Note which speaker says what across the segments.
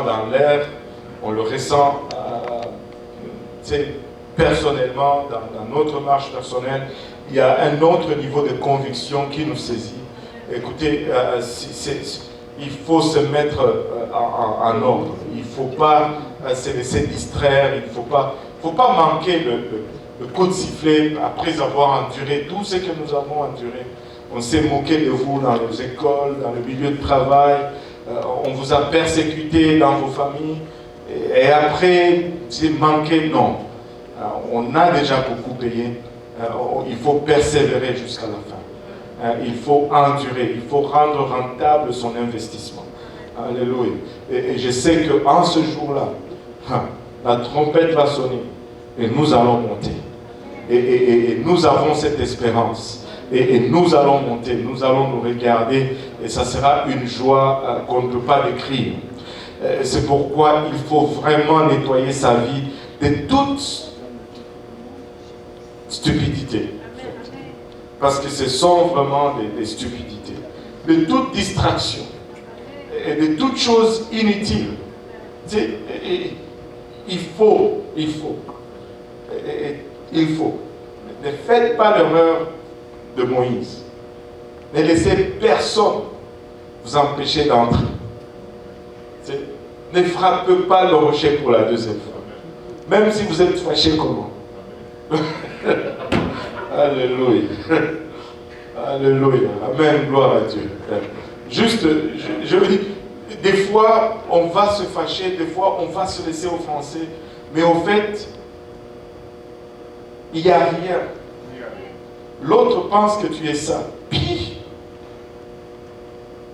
Speaker 1: dans l'air, on le ressent personnellement, dans notre marche personnelle. Il y a un autre niveau de conviction qui nous saisit. Écoutez, il faut se mettre en ordre. Il ne faut pas se laisser distraire. Il ne faut pas manquer le coup de sifflet après avoir enduré tout ce que nous avons enduré. On s'est moqué de vous dans les écoles, dans le milieu de travail. On vous a persécuté dans vos familles. Et après, c'est manqué. Non. On a déjà beaucoup payé. Il faut persévérer jusqu'à la fin. Il faut endurer. Il faut rendre rentable son investissement. Alléluia. Et je sais qu'en ce jour-là, la trompette va sonner. Et nous allons monter. Et nous avons cette espérance. Et nous allons monter. Nous allons nous regarder. Et ça sera une joie qu'on ne peut pas décrire. C'est pourquoi il faut vraiment nettoyer sa vie de toute stupidité. Parce que ce sont vraiment des stupidités. De toute distraction. Et de toute chose inutile. Il faut. Ne faites pas l'erreur de Moïse. Ne laissez personne vous empêcher d'entrer. Ne frappez pas le rocher pour la deuxième fois. Même si vous êtes fâché comment. Alléluia. Alléluia. Amen. Gloire à Dieu. Juste, je veux dire, des fois, on va se fâcher, des fois, on va se laisser offenser. Mais au fait, il n'y a rien. L'autre pense que tu es ça. Puis,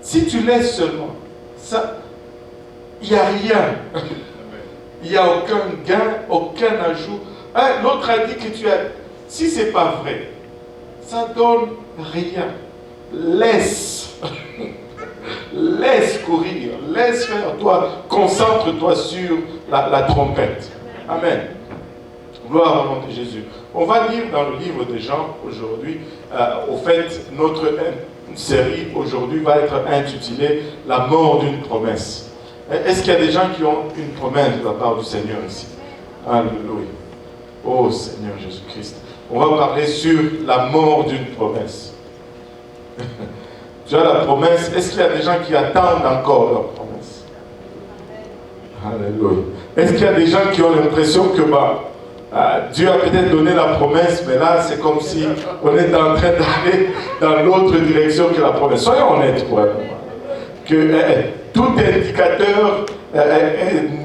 Speaker 1: si tu laisses seulement, ça, il n'y a rien. Il n'y a aucun gain, aucun ajout. L'autre a dit que tu as... Si ce n'est pas vrai, ça donne rien. Laisse. Laisse courir. Laisse faire. Toi, concentre-toi sur la trompette. Amen. Gloire au nom de Jésus. On va lire dans le livre de Jean aujourd'hui. Au fait, notre série aujourd'hui va être intitulée « La mort d'une promesse ». Est-ce qu'il y a des gens qui ont une promesse de la part du Seigneur ici? Alléluia. Oh Seigneur Jésus-Christ. On va parler sur la mort d'une promesse. Tu as la promesse. Est-ce qu'il y a des gens qui attendent encore leur promesse? Alléluia. Est-ce qu'il y a des gens qui ont l'impression que Dieu a peut-être donné la promesse, mais là c'est comme si on est en train d'aller dans l'autre direction que la promesse. Soyons honnêtes pour un moment. Que tout indicateur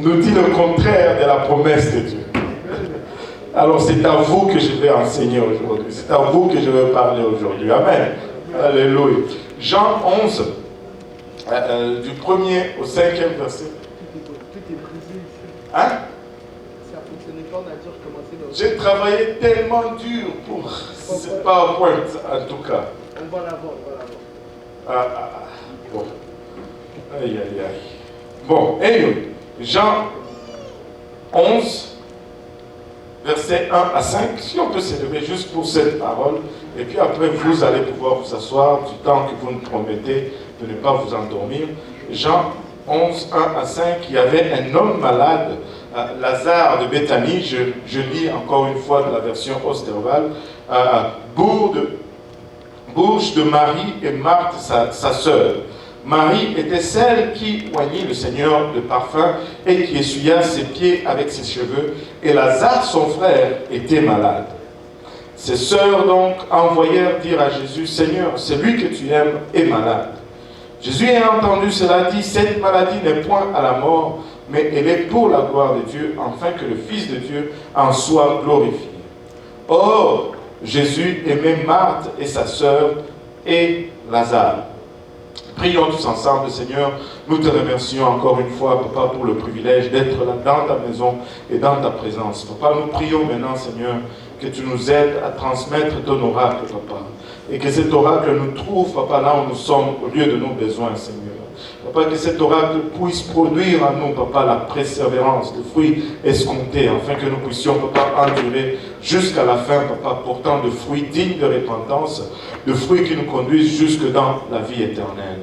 Speaker 1: nous dit le contraire de la promesse de Dieu. Alors c'est à vous que je vais enseigner aujourd'hui. C'est à vous que je vais parler aujourd'hui. Amen. Alléluia. Jean 11, du 1er au 5e verset. Hein? J'ai travaillé tellement dur pour ce PowerPoint, en tout cas.
Speaker 2: On va l'avoir,
Speaker 1: Bon. Aïe, aïe, aïe. Bon, anyway, Jean 11, versets 1 à 5. Si on peut s'élever juste pour cette parole, et puis après vous allez pouvoir vous asseoir du temps que vous nous promettez de ne pas vous endormir. Jean 11, 1 à 5, il y avait un homme malade, Lazare de Béthanie, je lis encore une fois de la version Osterval, bouche de Marie et Marthe, sa sœur. Marie était celle qui oignit le Seigneur de parfum et qui essuya ses pieds avec ses cheveux, et Lazare, son frère, était malade. Ses sœurs donc envoyèrent dire à Jésus, « Seigneur, celui que tu aimes est malade. » Jésus ayant entendu cela dit, « Cette maladie n'est point à la mort, mais elle est pour la gloire de Dieu, afin que le Fils de Dieu en soit glorifié. » Or, Jésus aimait Marthe et sa sœur et Lazare. Prions tous ensemble, Seigneur. Nous te remercions encore une fois, Papa, pour le privilège d'être là dans ta maison et dans ta présence. Papa, nous prions maintenant, Seigneur, que tu nous aides à transmettre ton oracle, Papa. Et que cet oracle nous trouve, Papa, là où nous sommes, au lieu de nos besoins, Seigneur. Papa, que cet oracle puisse produire en nous, Papa, la persévérance, le fruit escompté, afin que nous puissions, Papa, endurer jusqu'à la fin, Papa, portant de fruits dignes de repentance, de fruits qui nous conduisent jusque dans la vie éternelle.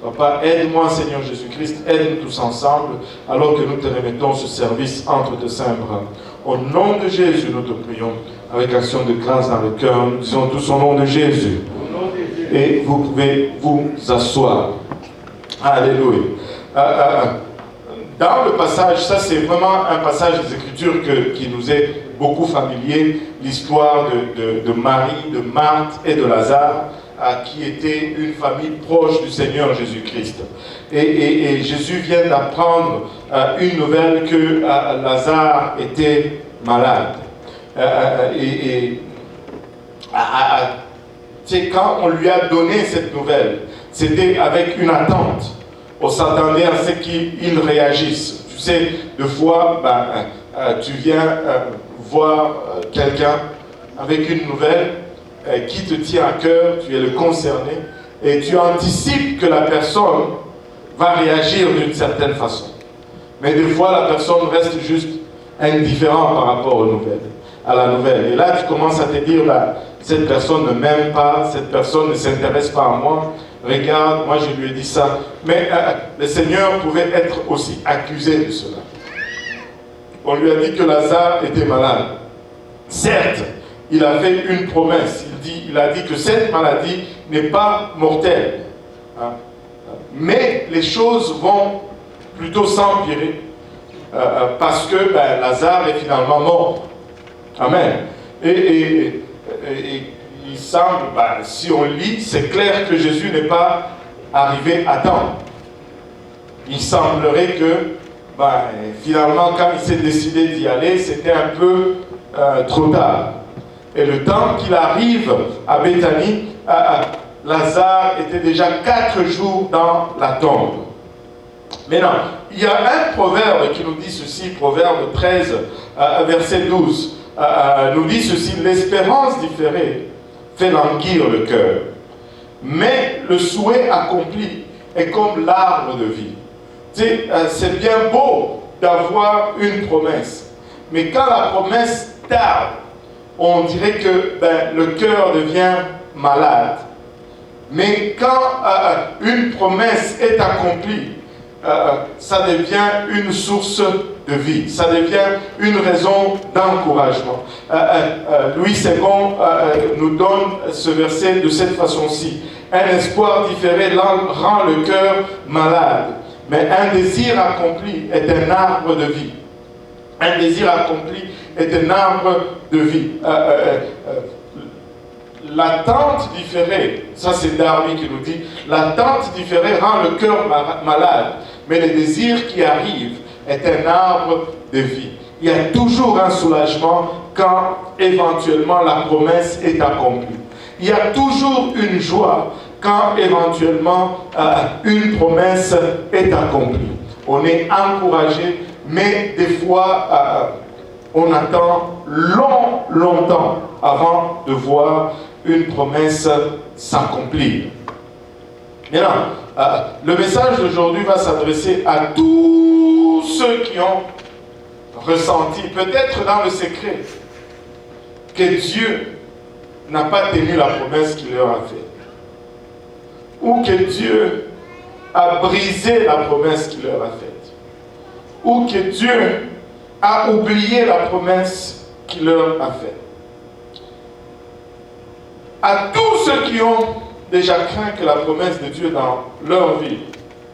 Speaker 1: Papa, aide-moi, Seigneur Jésus-Christ, aide-nous tous ensemble, alors que nous te remettons ce service entre tes saints bras. Au nom de Jésus, nous te prions, avec action de grâce dans le cœur, nous disons tous au nom de Jésus. Et vous pouvez vous asseoir. Alléluia. Dans le passage, ça c'est vraiment un passage des Écritures qui nous est beaucoup familier, l'histoire de Marie, de Marthe et de Lazare, qui était une famille proche du Seigneur Jésus-Christ. Et Jésus vient d'apprendre une nouvelle que Lazare était malade. Quand on lui a donné cette nouvelle, c'était avec une attente. On s'attendait à ce qu'il réagisse. Tu sais, des fois, tu viens voir quelqu'un avec une nouvelle qui te tient à cœur, tu es le concerné, et tu anticipes que la personne va réagir d'une certaine façon. Mais des fois, la personne reste juste indifférente par rapport à la nouvelle. Et là, tu commences à te dire, cette personne ne m'aime pas, cette personne ne s'intéresse pas à moi. Regarde, moi je lui ai dit ça. Mais le Seigneur pouvait être aussi accusé de cela. On lui a dit que Lazare était malade. Certes, il a fait une promesse. Il a dit que cette maladie n'est pas mortelle. Mais les choses vont plutôt s'empirer parce que Lazare est finalement mort. Amen. Et il semble, si on lit, c'est clair que Jésus n'est pas arrivé à temps. Il semblerait que, finalement, quand il s'est décidé d'y aller, c'était un peu trop tard. Et le temps qu'il arrive à Béthanie, Lazare était déjà 4 jours dans la tombe. Maintenant, il y a un proverbe qui nous dit ceci, proverbe 13, verset 12, nous dit ceci: l'espérance différée fait languir le cœur, mais le souhait accompli est comme l'arbre de vie. Tu sais, c'est bien beau d'avoir une promesse, mais quand la promesse tarde, on dirait que le cœur devient malade. Mais quand une promesse est accomplie, ça devient une source de vie, ça devient une raison d'encouragement. Louis II nous donne ce verset de cette façon-ci: un espoir différé rend le cœur malade, mais un désir accompli est un arbre de vie. Un désir accompli est un arbre de vie. L'attente différée, ça c'est Darwin qui nous dit, l'attente différée rend le cœur malade, mais le désir qui arrive est un arbre de vie. Il y a toujours un soulagement quand éventuellement la promesse est accomplie. Il y a toujours une joie quand éventuellement une promesse est accomplie. On est encouragé, mais des fois on attend longtemps avant de voir une promesse s'accomplir. Maintenant, le message d'aujourd'hui va s'adresser à tous ceux qui ont ressenti, peut-être dans le secret, que Dieu n'a pas tenu la promesse qu'il leur a faite, ou que Dieu a brisé la promesse qu'il leur a faite, ou que Dieu a oublié la promesse qu'il leur a faite. À tous ceux qui ont déjà craint que la promesse de Dieu dans leur vie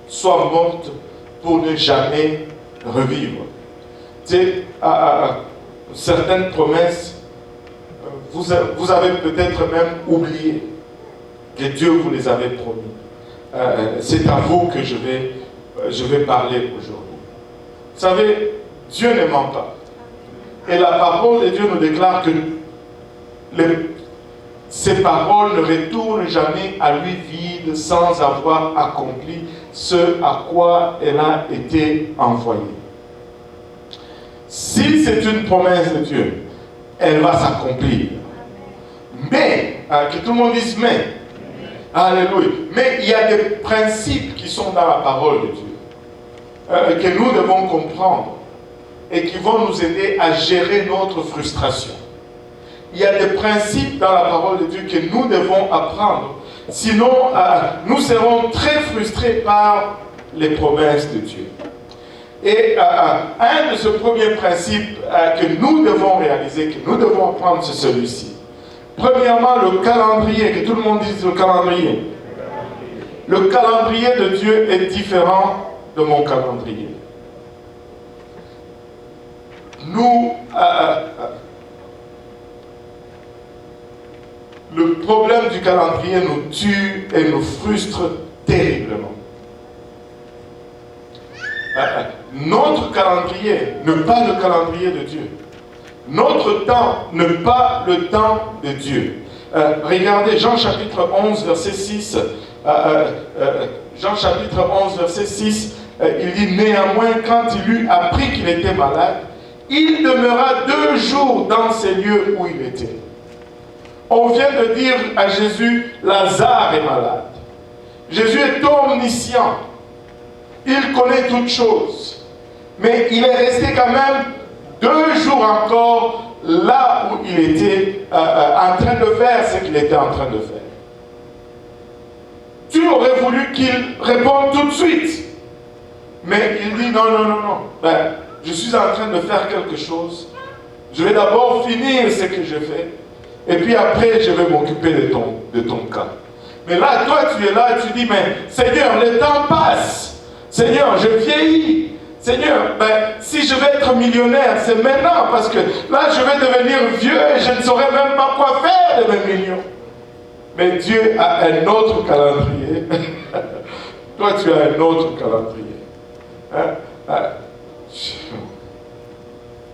Speaker 1: soit morte pour ne jamais revivre. Tu sais, certaines promesses, vous avez peut-être même oublié que Dieu vous les avait promis. C'est à vous que je vais parler aujourd'hui. Vous savez, Dieu ne ment pas. Et la parole de Dieu nous déclare que ces paroles ne retournent jamais à lui vide sans avoir accompli ce à quoi elle a été envoyée. Si c'est une promesse de Dieu, elle va s'accomplir. Mais, que tout le monde dise mais. Alléluia. Mais il y a des principes qui sont dans la parole de Dieu, que nous devons comprendre et qui vont nous aider à gérer notre frustration. Il y a des principes dans la parole de Dieu que nous devons apprendre Sinon, nous serons très frustrés par les promesses de Dieu. Et un de ce premier principe que nous devons réaliser, que nous devons apprendre, c'est celui-ci. Premièrement, le calendrier, que tout le monde dise le calendrier. Le calendrier de Dieu est différent de mon calendrier. Nous, le problème du calendrier nous tue et nous frustre terriblement. Notre calendrier n'est pas le calendrier de Dieu. Notre temps n'est pas le temps de Dieu. Regardez Jean chapitre 11, verset 6. Jean chapitre 11, verset 6, il dit « Néanmoins, quand il eut appris qu'il était malade, il demeura 2 jours dans ces lieux où il était. » On vient de dire à Jésus « Lazare est malade ». Jésus est omniscient. Il connaît toutes choses. Mais il est resté quand même 2 jours encore là où il était en train de faire ce qu'il était en train de faire. Tu aurais voulu qu'il réponde tout de suite. Mais il dit non, non, non, non. Ben, je suis en train de faire quelque chose. Je vais d'abord finir ce que je fais. Et puis après, je vais m'occuper de ton cas. Mais là, toi, tu es là et tu dis, mais Seigneur, le temps passe. Seigneur, je vieillis. Seigneur, ben, si je vais être millionnaire, c'est maintenant. Parce que là, je vais devenir vieux et je ne saurais même pas quoi faire de mes millions. Mais Dieu a un autre calendrier. Toi, tu as un autre calendrier.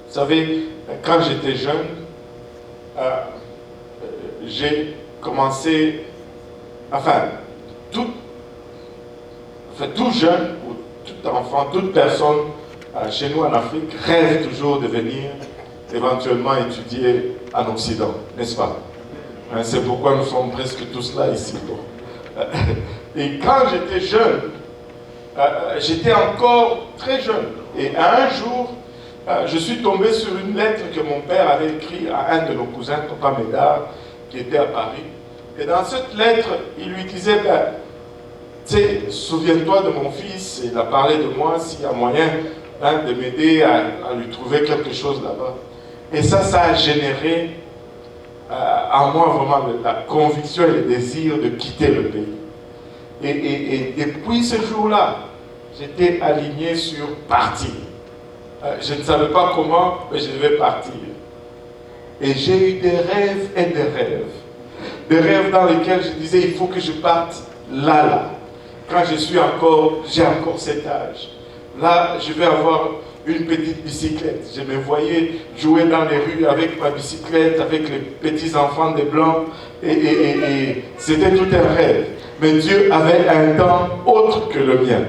Speaker 1: Vous savez, quand j'étais jeune, j'ai commencé, tout jeune, ou tout enfant, toute personne chez nous en Afrique rêve toujours de venir éventuellement étudier en Occident, n'est-ce pas? C'est pourquoi nous sommes presque tous là ici. Et quand j'étais jeune, j'étais encore très jeune. Et un jour, je suis tombé sur une lettre que mon père avait écrite à un de nos cousins, Papa Médard, qui était à Paris. Et dans cette lettre, il lui disait, tu sais, souviens-toi de mon fils, il a parlé de moi, s'il y a moyen de m'aider à lui trouver quelque chose là-bas. Et ça a généré en moi vraiment la conviction et le désir de quitter le pays. Et depuis ce jour-là, j'étais aligné sur partir. Je ne savais pas comment, mais je devais partir. Et j'ai eu des rêves et des rêves. Des rêves dans lesquels je disais, il faut que je parte là. Quand j'ai encore cet âge. Là, je vais avoir une petite bicyclette. Je me voyais jouer dans les rues avec ma bicyclette, avec les petits enfants des Blancs. Et c'était tout un rêve. Mais Dieu avait un temps autre que le mien.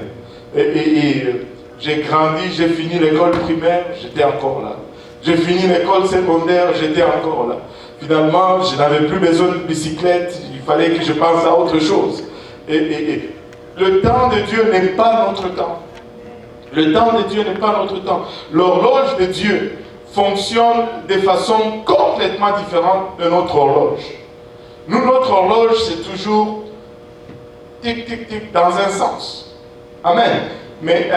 Speaker 1: J'ai grandi, j'ai fini l'école primaire, j'étais encore là. J'ai fini l'école secondaire, j'étais encore là. Finalement, je n'avais plus besoin de bicyclette, il fallait que je pense à autre chose. Et le temps de Dieu n'est pas notre temps. Le temps de Dieu n'est pas notre temps. L'horloge de Dieu fonctionne de façon complètement différente de notre horloge. Nous, notre horloge, c'est toujours tic, tic, tic, dans un sens. Amen. Mais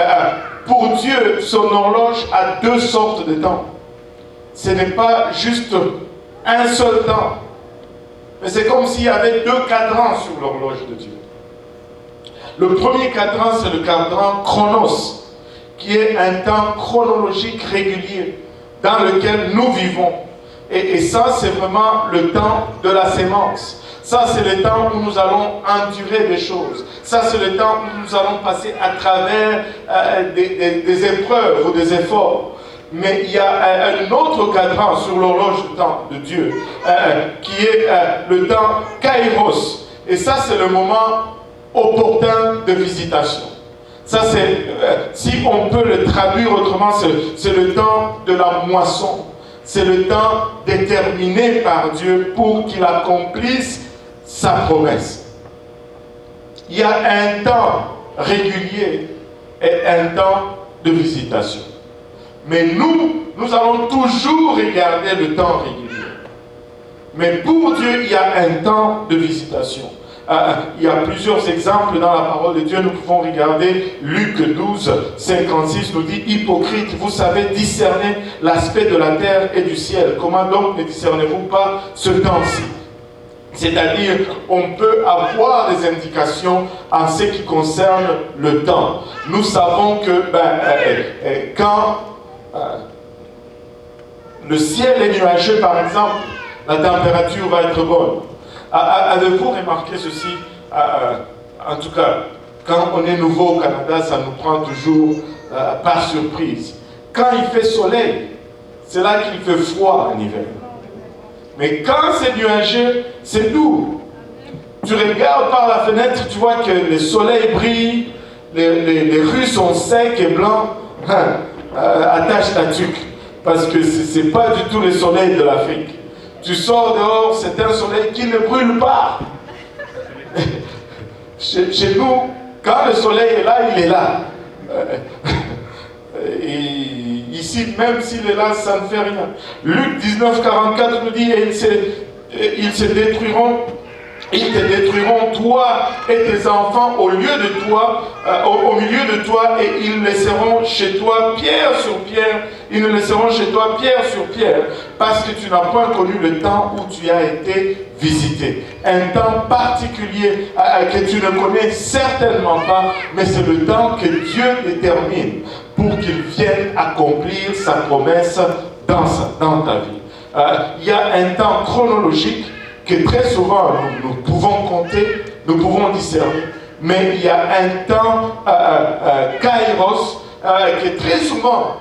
Speaker 1: pour Dieu, son horloge a 2 sortes de temps. Ce n'est pas juste un seul temps. Mais c'est comme s'il y avait 2 cadrans sur l'horloge de Dieu. Le premier cadran, c'est le cadran chronos, qui est un temps chronologique régulier dans lequel nous vivons. Et ça, c'est vraiment le temps de la sémence. Ça, c'est le temps où nous allons endurer des choses. Ça, c'est le temps où nous allons passer à travers des épreuves ou des efforts. Mais il y a un autre cadran sur l'horloge du temps de Dieu, qui est le temps kairos. Et ça, c'est le moment opportun de visitation. Ça, c'est, si on peut le traduire autrement, c'est le temps de la moisson. C'est le temps déterminé par Dieu pour qu'il accomplisse sa promesse. Il y a un temps régulier et un temps de visitation. Mais nous allons toujours regarder le temps régulier. Mais pour Dieu, il y a un temps de visitation. Il y a plusieurs exemples dans la parole de Dieu. Nous pouvons regarder Luc 12, 56 nous dit, hypocrite, vous savez discerner l'aspect de la terre et du ciel. Comment donc ne discernez-vous pas ce temps-ci? C'est-à-dire, on peut avoir des indications en ce qui concerne le temps. Nous savons que quand le ciel est nuageux, par exemple, la température va être bonne. Avez-vous remarqué ceci? En tout cas, quand on est nouveau au Canada, ça nous prend toujours par surprise. Quand il fait soleil, c'est là qu'il fait froid en hiver. Mais quand c'est nuageux, c'est doux. Tu regardes par la fenêtre, tu vois que le soleil brille, les rues sont secs et blancs. Attache ta tuque, parce que ce n'est pas du tout le soleil de l'Afrique. Tu sors dehors, c'est un soleil qui ne brûle pas. Chez nous, quand le soleil est là, il est là. Et ici, même s'il est là, ça ne fait rien. Luc 19, 44 nous dit, ils se détruiront. Ils te détruiront, toi et tes enfants, au milieu de toi, et ils laisseront chez toi pierre sur pierre. Ils ne laisseront chez toi pierre sur pierre, parce que tu n'as point connu le temps où tu as été visité. Un temps particulier que tu ne connais certainement pas, mais c'est le temps que Dieu détermine pour qu'il vienne accomplir sa promesse dans ta vie. Il y a un temps chronologique que très souvent nous pouvons compter, nous pouvons discerner, mais il y a un temps kairos que très souvent,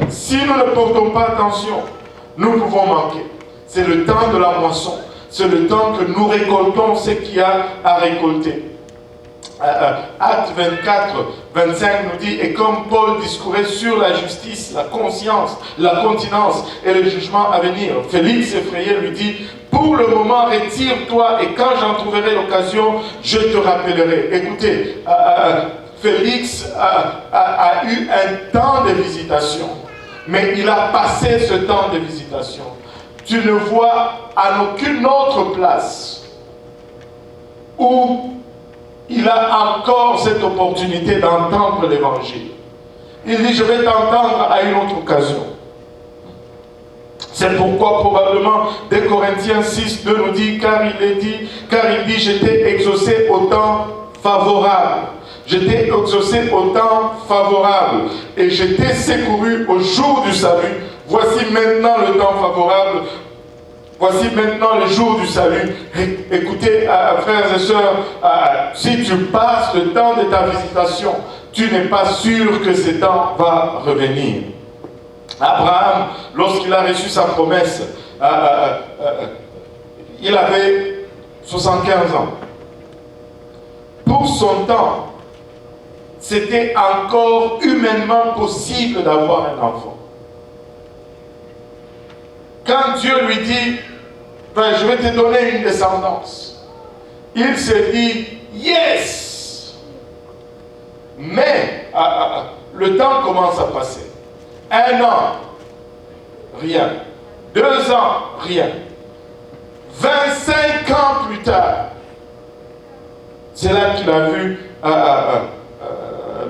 Speaker 1: si nous ne portons pas attention, nous pouvons manquer. C'est le temps de la moisson, c'est le temps que nous récoltons ce qu'il y a à récolter. Acte 24, 25 nous dit, et comme Paul discourait sur la justice, la conscience, la continence et le jugement à venir, Félix effrayé lui dit, pour le moment retire-toi et quand j'en trouverai l'occasion, je te rappellerai. Écoutez, Félix a eu un temps de visitation, mais il a passé ce temps de visitation. Tu ne vois en aucune autre place où il a encore cette opportunité d'entendre l'évangile. Il dit, je vais t'entendre à une autre occasion. C'est pourquoi probablement, dès Corinthiens 6, 2 nous dit, car il dit, j'étais exaucé au temps favorable. J'étais exaucé au temps favorable. Et j'étais secouru au jour du salut. Voici maintenant le temps favorable. Voici maintenant le jour du salut. Écoutez, frères et sœurs, si tu passes le temps de ta visitation, tu n'es pas sûr que ce temps va revenir. Abraham, lorsqu'il a reçu sa promesse, il avait 75 ans. Pour son temps, c'était encore humainement possible d'avoir un enfant. Quand Dieu lui dit, je vais te donner une descendance, il se dit, yes! Mais le temps commence à passer. 1 an, rien. 2 ans, rien. 25 ans plus tard, c'est là qu'il a vu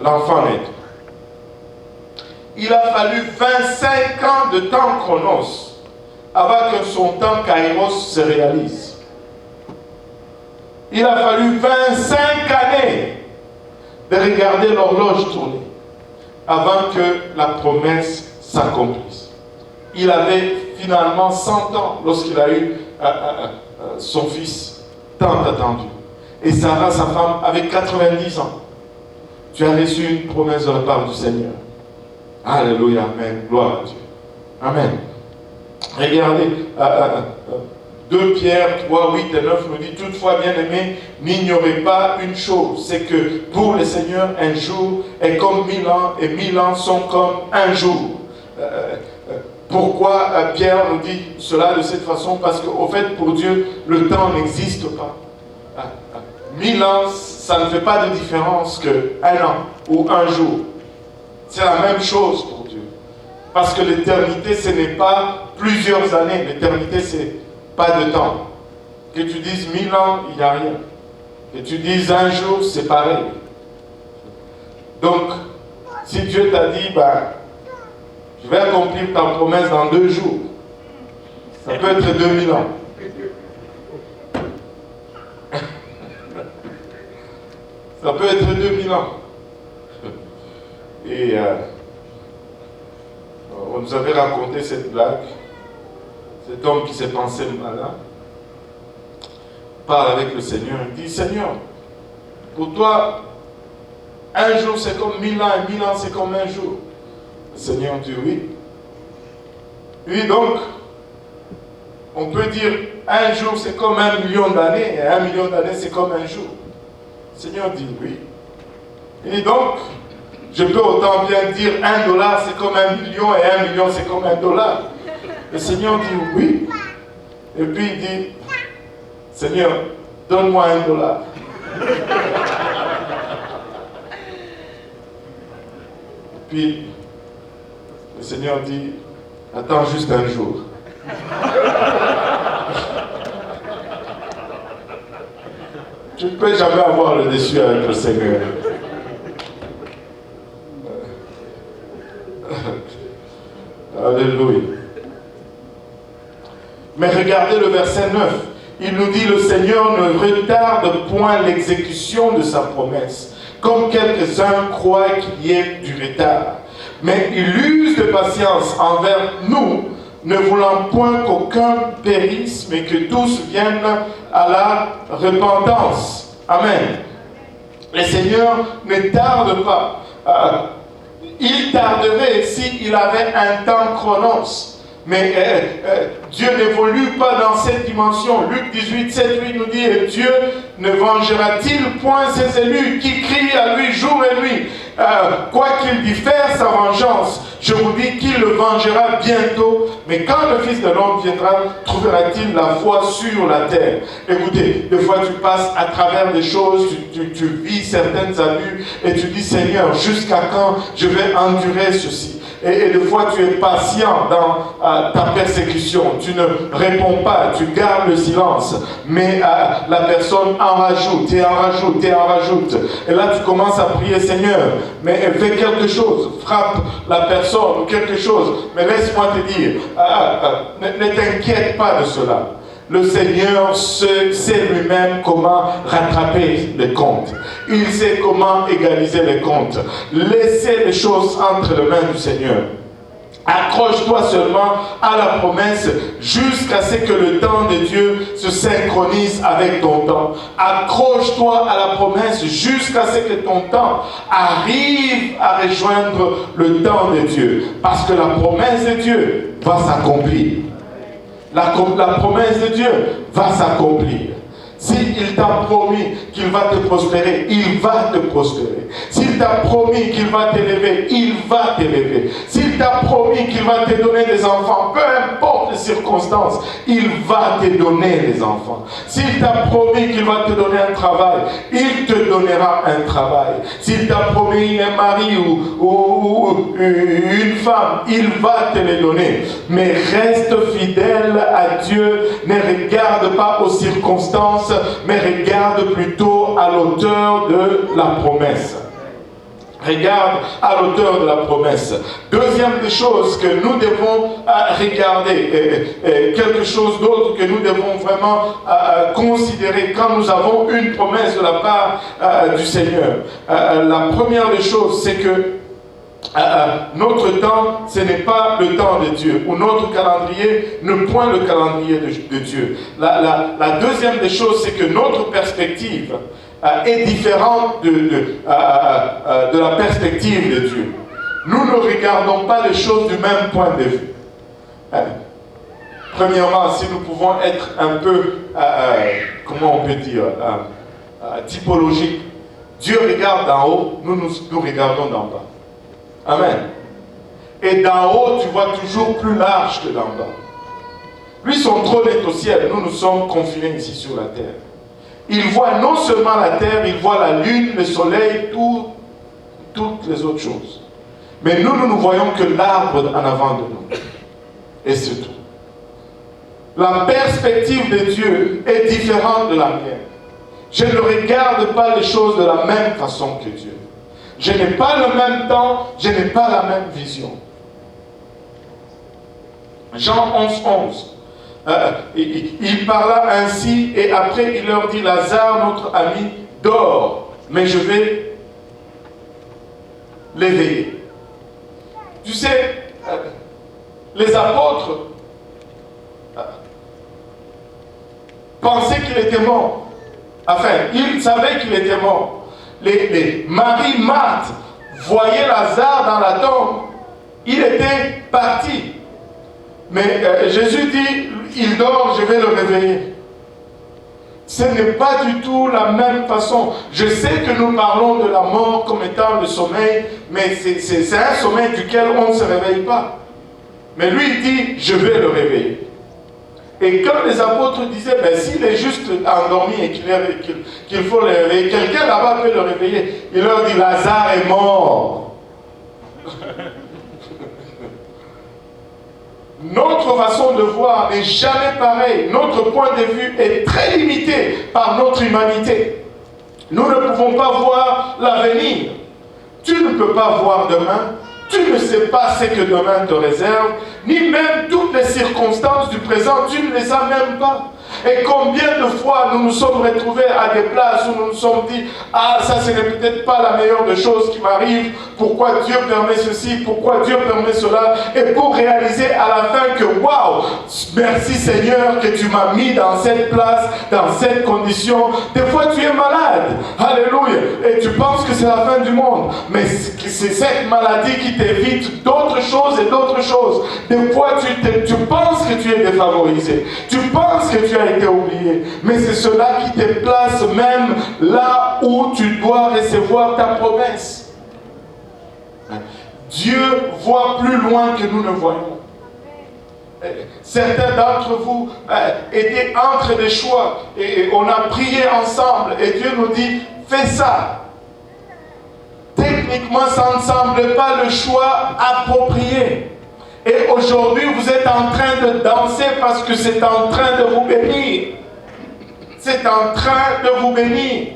Speaker 1: l'enfant naître. Il a fallu 25 ans de temps chronos avant que son temps kairos se réalise. Il a fallu 25 années de regarder l'horloge tourner avant que la promesse s'accomplisse. Il avait finalement 100 ans lorsqu'il a eu son fils tant attendu. Et Sarah, sa femme, avait 90 ans. Tu as reçu une promesse de la part du Seigneur. Alléluia, amen, gloire à Dieu. Amen. Regardez, 2 Pierre 3, 8 et 9 nous dit, toutefois, bien-aimés, n'ignorez pas une chose, c'est que pour le Seigneur, un jour est comme 1000 ans, et 1000 ans sont comme un jour. Pourquoi Pierre nous dit cela de cette façon? Parce qu'au fait, pour Dieu, le temps n'existe pas. 1000 ans, ça ne fait pas de différence qu'un an ou un jour. C'est la même chose pour Dieu. Parce que l'éternité, ce n'est pas plusieurs années. L'éternité, c'est pas de temps. Que tu dises 1000 ans, il n'y a rien. que tu dises un jour, c'est pareil. Donc, si Dieu t'a dit, ben, je vais accomplir ta promesse dans 2 jours, ça peut être 2000 ans. Ça peut être 2000 ans. Et on nous avait raconté cette blague. Cet homme qui s'est pensé malin parle avec le Seigneur. Il dit, Seigneur, pour toi, un jour c'est comme 1000 ans et 1000 ans c'est comme un jour. Le Seigneur dit oui. Oui, donc, on peut dire un jour c'est comme 1 million d'années et 1 million d'années c'est comme un jour. Le Seigneur dit oui. Et donc, je peux autant bien dire $1 c'est comme 1 million et 1 million c'est comme $1. Le Seigneur dit oui. Et puis il dit, Seigneur, donne-moi $1. Puis le Seigneur dit, attends juste un jour. Tu ne peux jamais avoir le dessus avec le Seigneur. Alléluia. Mais regardez le verset 9. Il nous dit, le Seigneur ne retarde point l'exécution de sa promesse, comme quelques-uns croient qu'il y ait du retard. Mais il use de patience envers nous, ne voulant point qu'aucun périsse, mais que tous viennent à la repentance. Amen. Le Seigneur ne tarde pas. Il tarderait s'il avait un temps chronos. Mais Dieu n'évolue pas dans cette dimension. Luc 18, 7, 8 nous dit, et Dieu ne vengera-t-il point ses élus qui crient à lui jour et nuit, quoi qu'il diffère sa vengeance, je vous dis qu'il le vengera bientôt. Mais quand le Fils de l'homme viendra, trouvera-t-il la foi sur la terre? Écoutez, des fois tu passes à travers des choses, tu vis certaines abus et tu dis, Seigneur, jusqu'à quand je vais endurer ceci? Et des fois tu es patient dans ta persécution, tu ne réponds pas, tu gardes le silence, mais la personne en rajoute et en rajoute et en rajoute. Et là tu commences à prier, Seigneur, mais fais quelque chose, frappe la personne ou quelque chose, mais laisse-moi te dire, ne t'inquiète pas de cela. Le Seigneur sait lui-même comment rattraper les comptes. Il sait comment égaliser les comptes. Laissez les choses entre les mains du Seigneur. Accroche-toi seulement à la promesse jusqu'à ce que le temps de Dieu se synchronise avec ton temps. Accroche-toi à la promesse jusqu'à ce que ton temps arrive à rejoindre le temps de Dieu. Parce que la promesse de Dieu va s'accomplir. La promesse de Dieu va s'accomplir. S'il t'a promis qu'il va te prospérer, il va te prospérer. S'il t'a promis qu'il va t'élever, il va t'élever. S'il t'a promis qu'il va te donner des enfants, peu importe les circonstances, il va te donner des enfants. S'il t'a promis qu'il va te donner un travail, il te donnera un travail. S'il t'a promis un mari ou une femme, il va te les donner. Mais reste fidèle à Dieu, ne regarde pas aux circonstances, mais regarde plutôt à l'auteur de la promesse. Regarde à l'auteur de la promesse. Deuxième des choses que nous devons regarder, quelque chose d'autre que nous devons vraiment considérer quand nous avons une promesse de la part du Seigneur. La première des choses, c'est que notre temps, ce n'est pas le temps de Dieu, ou notre calendrier ne point le calendrier de Dieu. La deuxième des choses, c'est que notre perspective est différente de la perspective de Dieu. Nous ne regardons pas les choses du même point de vue. Premièrement, si nous pouvons être un peu, comment on peut dire, typologique, Dieu regarde d'en haut, nous regardons d'en bas. Amen. Et d'en haut, tu vois toujours plus large que d'en bas. Lui, son trône est au ciel. Nous sommes confinés ici sur la terre. Il voit non seulement la terre, il voit la lune, le soleil, toutes les autres choses. Mais nous ne voyons que l'arbre en avant de nous. Et c'est tout. La perspective de Dieu est différente de la mienne. Je ne regarde pas les choses de la même façon que Dieu. Je n'ai pas le même temps, je n'ai pas la même vision. Jean 11:11. Il parla ainsi et après il leur dit, Lazare, notre ami, dort, mais je vais l'éveiller. Tu sais, les apôtres pensaient qu'il était mort. Enfin, ils savaient qu'il était mort. Marie, Marthe voyaient Lazare dans la tombe. Il était parti. Mais Jésus dit, il dort, je vais le réveiller. Ce n'est pas du tout la même façon. Je sais que nous parlons de la mort comme étant le sommeil, mais c'est un sommeil duquel on ne se réveille pas. Mais lui, il dit, je vais le réveiller. Et quand les apôtres disaient, ben, s'il est juste endormi et qu'il faut le réveiller, quelqu'un là-bas peut le réveiller. Il leur dit, Lazare est mort. Notre façon de voir n'est jamais pareille. Notre point de vue est très limité par notre humanité. Nous ne pouvons pas voir l'avenir. Tu ne peux pas voir demain. Tu ne sais pas ce que demain te réserve, ni même toutes les circonstances du présent, tu ne les as même pas. Et combien de fois nous nous sommes retrouvés à des places où nous nous sommes dit, ah, ça ce n'est peut-être pas la meilleure des choses qui m'arrive, pourquoi Dieu permet ceci, pourquoi Dieu permet cela, et pour réaliser à la fin que, waouh, merci Seigneur que tu m'as mis dans cette place, dans cette condition. Des fois tu es malade, alléluia, et tu penses que c'est la fin du monde, mais c'est cette maladie qui t'évite d'autres choses et d'autres choses. Des fois tu penses que tu es défavorisé, tu penses que tu as été oublié, mais c'est cela qui te place même là où tu dois recevoir ta promesse. Dieu voit plus loin que nous ne voyons. Certains d'entre vous étaient entre des choix et on a prié ensemble et Dieu nous dit, fais ça. Techniquement, ça ne semble pas le choix approprié. Et aujourd'hui, vous êtes en train de danser parce que c'est en train de vous bénir. C'est en train de vous bénir.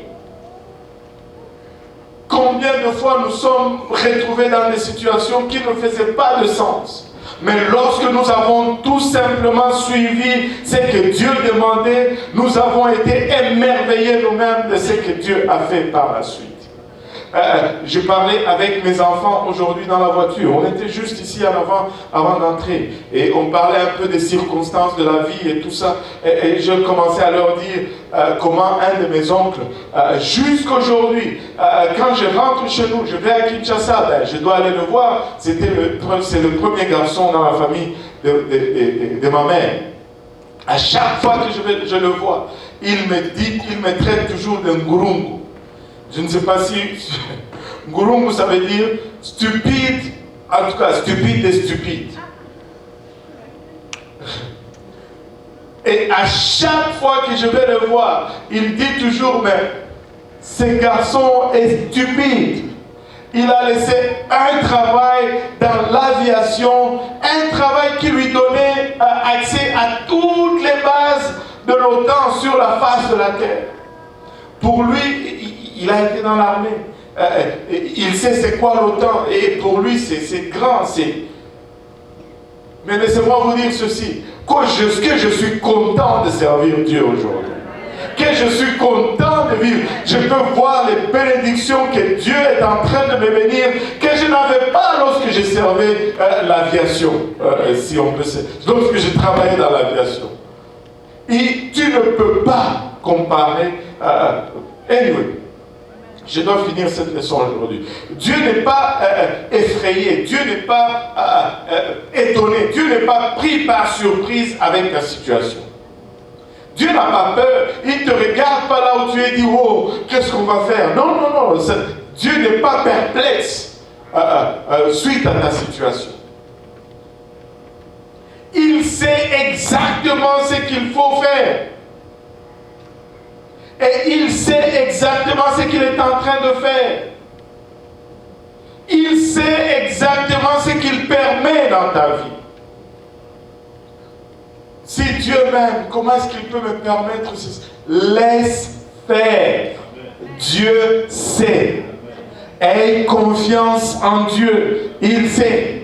Speaker 1: Combien de fois nous sommes retrouvés dans des situations qui ne faisaient pas de sens. Mais lorsque nous avons tout simplement suivi ce que Dieu demandait, nous avons été émerveillés nous-mêmes de ce que Dieu a fait par la suite. Je parlais avec mes enfants aujourd'hui dans la voiture. On était juste ici avant d'entrer. Et on parlait un peu des circonstances de la vie et tout ça. Et je commençais à leur dire comment un de mes oncles, jusqu'aujourd'hui, quand je rentre chez nous, je vais à Kinshasa, je dois aller le voir. C'est le premier garçon dans la famille de ma mère. À chaque fois que je le vois, il me traite toujours de Ngurungu. Je ne sais pas si Ngurungu, ça veut dire stupide, en tout cas stupide et stupide. Et à chaque fois que je vais le voir, il dit toujours, mais ce garçon est stupide. Il a laissé un travail dans l'aviation, un travail qui lui donnait accès à toutes les bases de l'OTAN sur la face de la terre. Pour lui, il a été dans l'armée. Il sait c'est quoi l'OTAN. Et pour lui, c'est grand. Mais laissez-moi vous dire ceci. Que je suis content de servir Dieu aujourd'hui. Que je suis content de vivre. Je peux voir les bénédictions que Dieu est en train de me bénir, que je n'avais pas lorsque je servais l'aviation. Si on peut lorsque je travaillais dans l'aviation. Et tu ne peux pas comparer. Anyway. Je dois finir cette leçon aujourd'hui. Dieu n'est pas effrayé, Dieu n'est pas étonné, Dieu n'est pas pris par surprise avec la situation. Dieu n'a pas peur, il ne te regarde pas là où tu es dit, oh, qu'est-ce qu'on va faire? Non, non, non, Dieu n'est pas perplexe suite à ta situation. Il sait exactement ce qu'il faut faire. Et il sait exactement ce qu'il est en train de faire. Il sait exactement ce qu'il permet dans ta vie. Si Dieu m'aime, comment est-ce qu'il peut me permettre ceci? Laisse faire. Dieu sait. Aie confiance en Dieu. Il sait.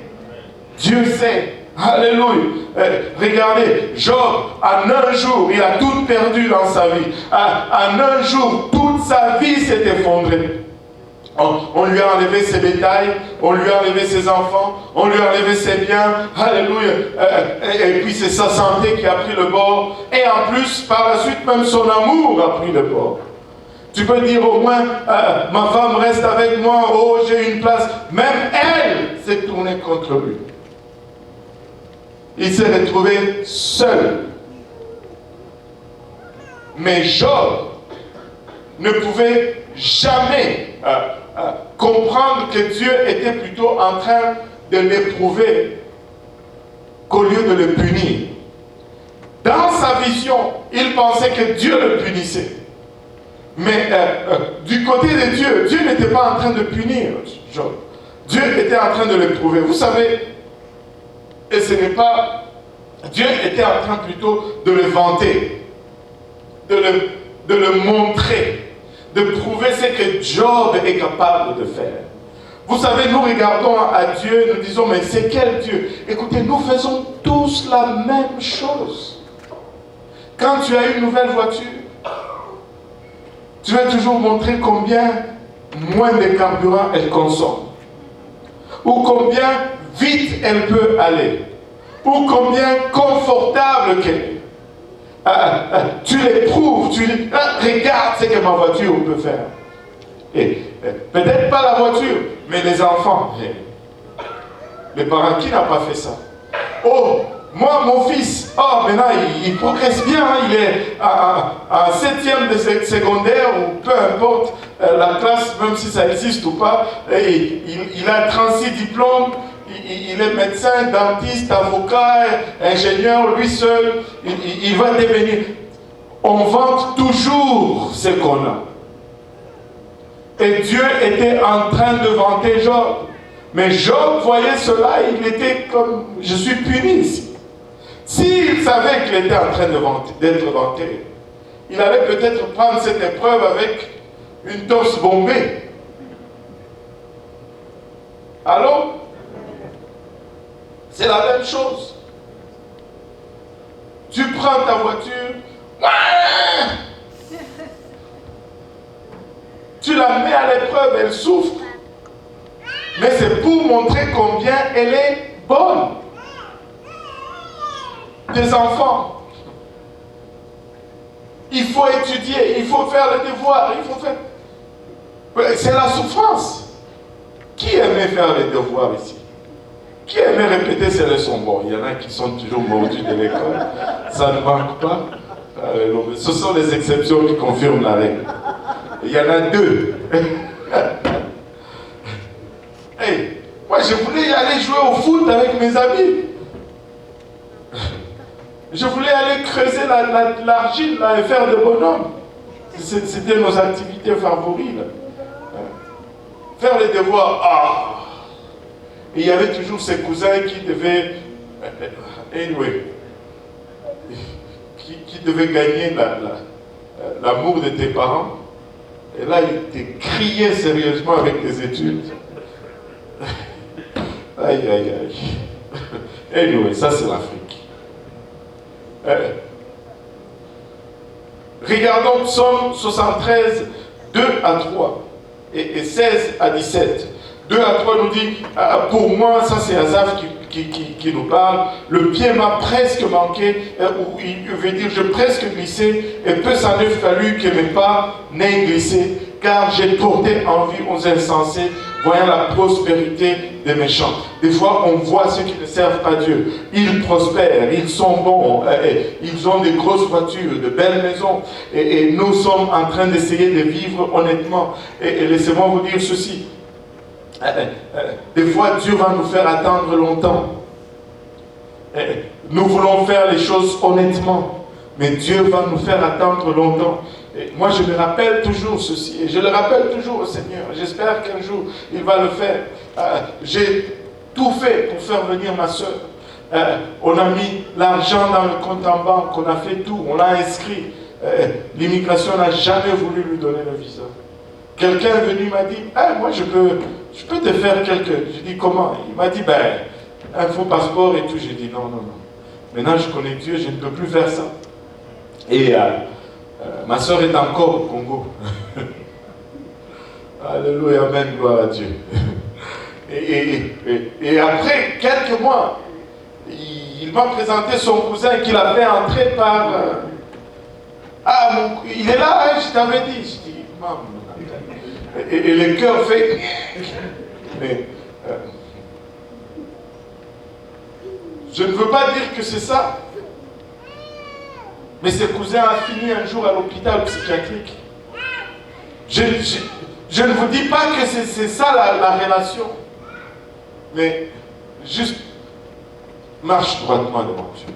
Speaker 1: Dieu sait. Alléluia. Regardez, Job, en un jour, il a tout perdu dans sa vie. En un jour, toute sa vie s'est effondrée. On lui a enlevé ses bétails, on lui a enlevé ses enfants, on lui a enlevé ses biens. Alléluia. Et puis c'est sa santé qui a pris le bord. Et en plus, par la suite, même son amour a pris le bord. Tu peux dire au moins, ma femme reste avec moi, oh j'ai une place. Même elle s'est tournée contre lui. Il s'est retrouvé seul. Mais Job ne pouvait jamais comprendre que Dieu était plutôt en train de l'éprouver qu'au lieu de le punir. Dans sa vision, il pensait que Dieu le punissait. Mais du côté de Dieu, Dieu n'était pas en train de punir Job. Dieu était en train de l'éprouver. Vous savez, et ce n'est pas... Dieu était en train plutôt de le vanter, de le montrer, de prouver ce que Job est capable de faire. Vous savez, nous regardons à Dieu et nous disons, mais c'est quel Dieu? Écoutez, nous faisons tous la même chose. Quand tu as une nouvelle voiture, tu vas toujours montrer combien moins de carburant elle consomme. Ou combien vite elle peut aller. Ou combien confortable qu'elle est. Tu l'éprouves, tu dis, regarde ce que ma voiture peut faire. Et peut-être pas la voiture, mais les enfants. Les parents, qui n'a pas fait ça? Oh, moi, mon fils, oh, maintenant, il progresse bien, hein, il est en 7e de secondaire, ou peu importe la classe, même si ça existe ou pas, et il a 36 diplômes, il est médecin, dentiste, avocat, ingénieur, lui seul, il va devenir. On vante toujours ce qu'on a. Et Dieu était en train de vanter Job. Mais Job voyait cela, il était comme, je suis puni ici. S'il savait qu'il était en train d'être vanté, il allait peut-être prendre cette épreuve avec une torse bombée. Alors, c'est la même chose. Tu prends ta voiture, tu la mets à l'épreuve, elle souffre. Mais c'est pour montrer combien elle est bonne. Des enfants. Il faut étudier, il faut faire les devoirs, il faut faire... C'est la souffrance. Qui aimait faire les devoirs ici? Qui aimait répéter ses leçons? Bon, il y en a qui sont toujours mordus de l'école. Ça ne manque pas. Ce sont les exceptions qui confirment la règle. Il y en a deux. Hey, moi, je voulais aller jouer au foot avec mes amis. Je voulais aller creuser l'argile là, et faire des bonhommes. C'était nos activités favorites. Là. Faire les devoirs. Ah. Et il y avait toujours ces cousins qui devaient... Anyway. Qui devaient gagner l'amour de tes parents. Et là, ils te criaient sérieusement avec tes études. Aïe, aïe, aïe. Anyway, ça c'est l'Afrique. Regardons Psaume 73, 2 à 3 et 16 à 17. 2 à 3 nous dit, pour moi, ça c'est Asaph qui nous parle, le pied m'a presque manqué, ou il veut dire, je presque glissé, et peu s'en est fallu que mes pas n'aient glissé, car j'ai porté envie aux insensés, voyant la prospérité des méchants. Des fois, on voit ceux qui ne servent pas Dieu. Ils prospèrent, ils sont bons, ils ont des grosses voitures, de belles maisons, et nous sommes en train d'essayer de vivre honnêtement. Et laissez-moi vous dire ceci. Des fois, Dieu va nous faire attendre longtemps. Nous voulons faire les choses honnêtement, mais Dieu va nous faire attendre longtemps. Et moi, je me rappelle toujours ceci, et je le rappelle toujours au Seigneur. J'espère qu'un jour, il va le faire. J'ai tout fait pour faire venir ma soeur. On a mis l'argent dans le compte en banque, on a fait tout, on l'a inscrit. L'immigration n'a jamais voulu lui donner le visa. Quelqu'un est venu, m'a dit, moi je peux te faire quelques... J'ai dit, comment? Il m'a dit, un faux passeport et tout. J'ai dit, non. Maintenant je connais Dieu, je ne peux plus faire ça. Et ma soeur est encore au Congo. Alléluia, amen, gloire à Dieu. Et après quelques mois, il m'a présenté son cousin qu'il avait entré par... il est là, hein, je t'avais dit. Je dis, maman. Et le cœur fait... Mais, je ne veux pas dire que c'est ça. Mais ce cousin a fini un jour à l'hôpital psychiatrique. Je ne vous dis pas que c'est ça la relation. Mais juste marche droitement devant Dieu.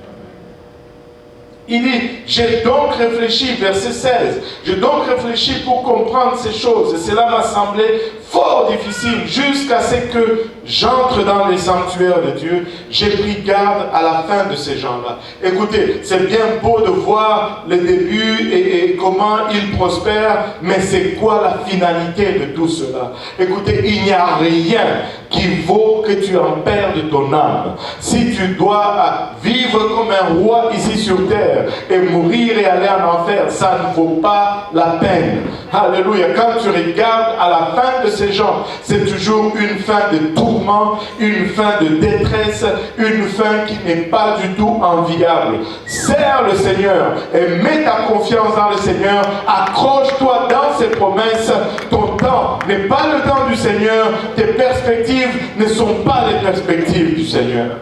Speaker 1: Il dit, j'ai donc réfléchi, verset 16, j'ai donc réfléchi pour comprendre ces choses. Et cela m'a semblé fort difficile jusqu'à ce que j'entre dans les sanctuaires de Dieu. J'ai pris garde à la fin de ces gens-là. Écoutez, c'est bien beau de voir le début et comment ils prospèrent, mais c'est quoi la finalité de tout cela? Écoutez, il n'y a rien qui vaut que tu en perdes ton âme. Si tu dois vivre comme un roi ici sur terre et mourir et aller en enfer, ça ne vaut pas la peine. Alléluia. Quand tu regardes à la fin de ces gens, c'est toujours une fin de tourment, une fin de détresse, une fin qui n'est pas du tout enviable. Sers le Seigneur et mets ta confiance dans le Seigneur. Accroche-toi dans ses promesses. Ton temps n'est pas le temps du Seigneur. Tes perspectives ne sont pas les perspectives du Seigneur.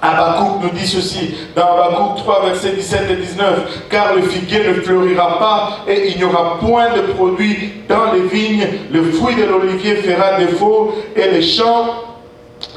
Speaker 1: Habakkuk nous dit ceci, dans Habakkuk 3, versets 17 et 19, car le figuier ne fleurira pas et il n'y aura point de produit dans les vignes, le fruit de l'olivier fera défaut et les champs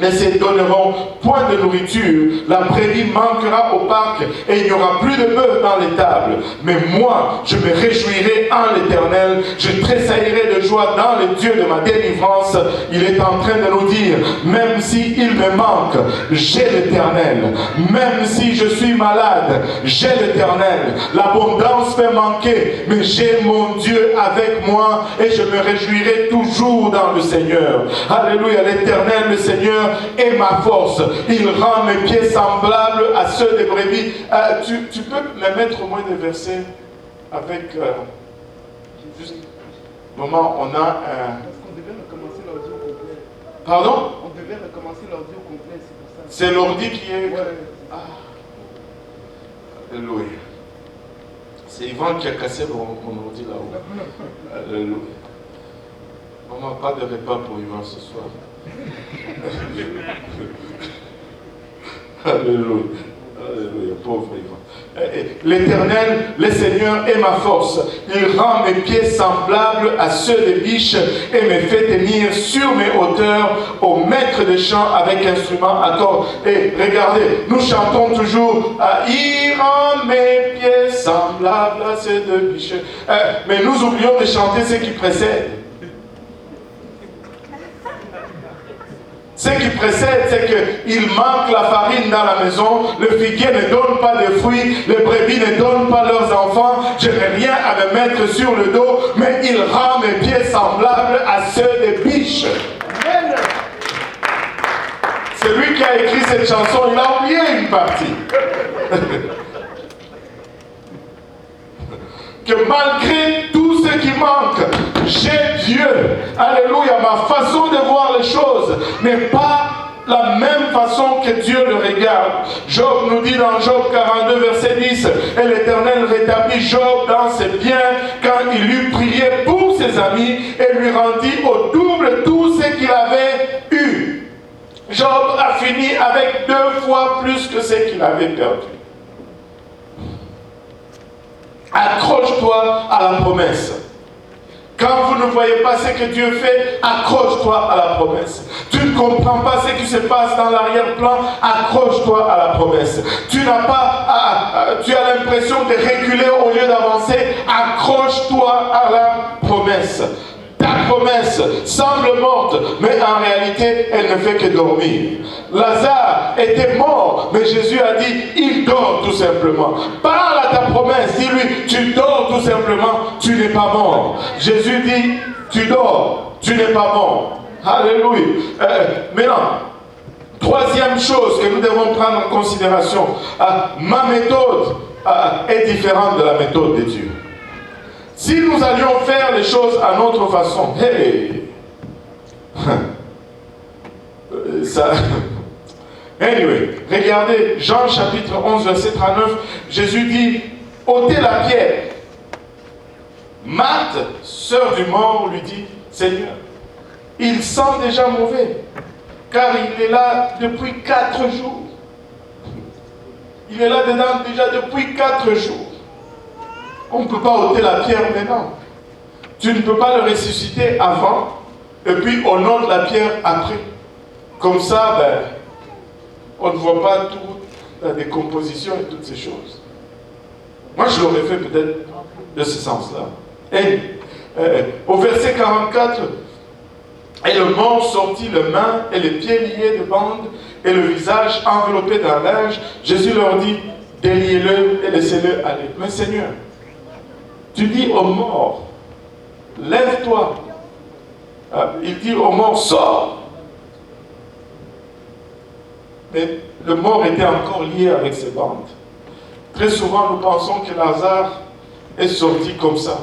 Speaker 1: ne se donneront point de nourriture, la prairie manquera au parc et il n'y aura plus de bœuf dans les tables. Mais moi, je me réjouirai en l'Éternel, je tressaillerai de joie dans le Dieu de ma délivrance. Il est en train de nous dire, même si il me manque, j'ai l'Éternel. Même si je suis malade, j'ai l'Éternel. L'abondance peut manquer, mais j'ai mon Dieu avec moi et je me réjouirai toujours dans le Seigneur. Alléluia, l'Éternel, le Seigneur est ma force. Il rend mes pieds semblables à ceux des brebis. Tu peux me mettre au moins des versets avec... juste moment, on a un...
Speaker 2: On devait recommencer l'audio complet.
Speaker 1: Pardon?
Speaker 2: On devait recommencer l'audio complet, c'est pour ça.
Speaker 1: C'est l'ordi qui est...
Speaker 2: Ouais.
Speaker 1: Alléluia. C'est Yvan qui a cassé mon ordi là-haut. Alléluia. Maman, pas de repas pour Yvan ce soir. Alléluia. Alléluia, pauvre Yvan. L'Éternel, le Seigneur est ma force. Il rend mes pieds semblables à ceux des biches et me fait tenir sur mes hauteurs au maître de chant avec instrument à cordes. Et regardez, nous chantons toujours il rend mes pieds semblables à ceux des biches. Mais nous oublions de chanter ce qui précède. Ce qui précède, c'est qu'il manque la farine dans la maison, le figuier ne donne pas de fruits, les brebis ne donnent pas leurs enfants, je n'ai rien à me mettre sur le dos, mais il rend mes pieds semblables à ceux des biches. Amen. C'est lui qui a écrit cette chanson, il a oublié une partie. Que malgré tout ce qui manque, j'ai Dieu. Alléluia. Ma façon de voir les choses n'est pas la même façon que Dieu le regarde. Job nous dit dans Job 42, verset 10, et l'Éternel rétablit Job dans ses biens quand il eut prié pour ses amis et lui rendit au double tout ce qu'il avait eu. Job a fini avec 2 fois plus que ce qu'il avait perdu. Accroche-toi à la promesse. Quand vous ne voyez pas ce que Dieu fait, accroche-toi à la promesse. Tu ne comprends pas ce qui se passe dans l'arrière-plan, accroche-toi à la promesse. Tu as l'impression de reculer au lieu d'avancer, accroche-toi à la promesse. Ta promesse semble morte, mais en réalité, elle ne fait que dormir. Lazare était mort. Mais Jésus a dit, il dort tout simplement. Parle à ta promesse, dis-lui, tu dors tout simplement, tu n'es pas mort. Jésus dit, tu dors, tu n'es pas mort. Alléluia. Maintenant, troisième chose que nous devons prendre en considération, ma méthode est différente de la méthode de Dieu. Si nous allions faire les choses à notre façon, hey, ça... Anyway, regardez Jean chapitre 11, verset 39, Jésus dit, ôtez la pierre. Marthe, sœur du mort, lui dit, Seigneur, il sent déjà mauvais, car il est là depuis 4 jours. Il est là dedans déjà depuis 4 jours. On ne peut pas ôter la pierre maintenant. Tu ne peux pas le ressusciter avant, et puis on ôte la pierre après. Comme ça, on ne voit pas toute la décomposition et toutes ces choses. Moi, je l'aurais fait peut-être de ce sens-là. Et au verset 44, et le mort sortit les mains et les pieds liés de bandes et le visage enveloppé d'un linge. Jésus leur dit, déliez-le et laissez-le aller. Mais Seigneur, tu dis au mort, lève-toi. Il dit au mort, sors. Mais le mort était encore lié avec ses bandes. Très souvent, nous pensons que Lazare est sorti comme ça.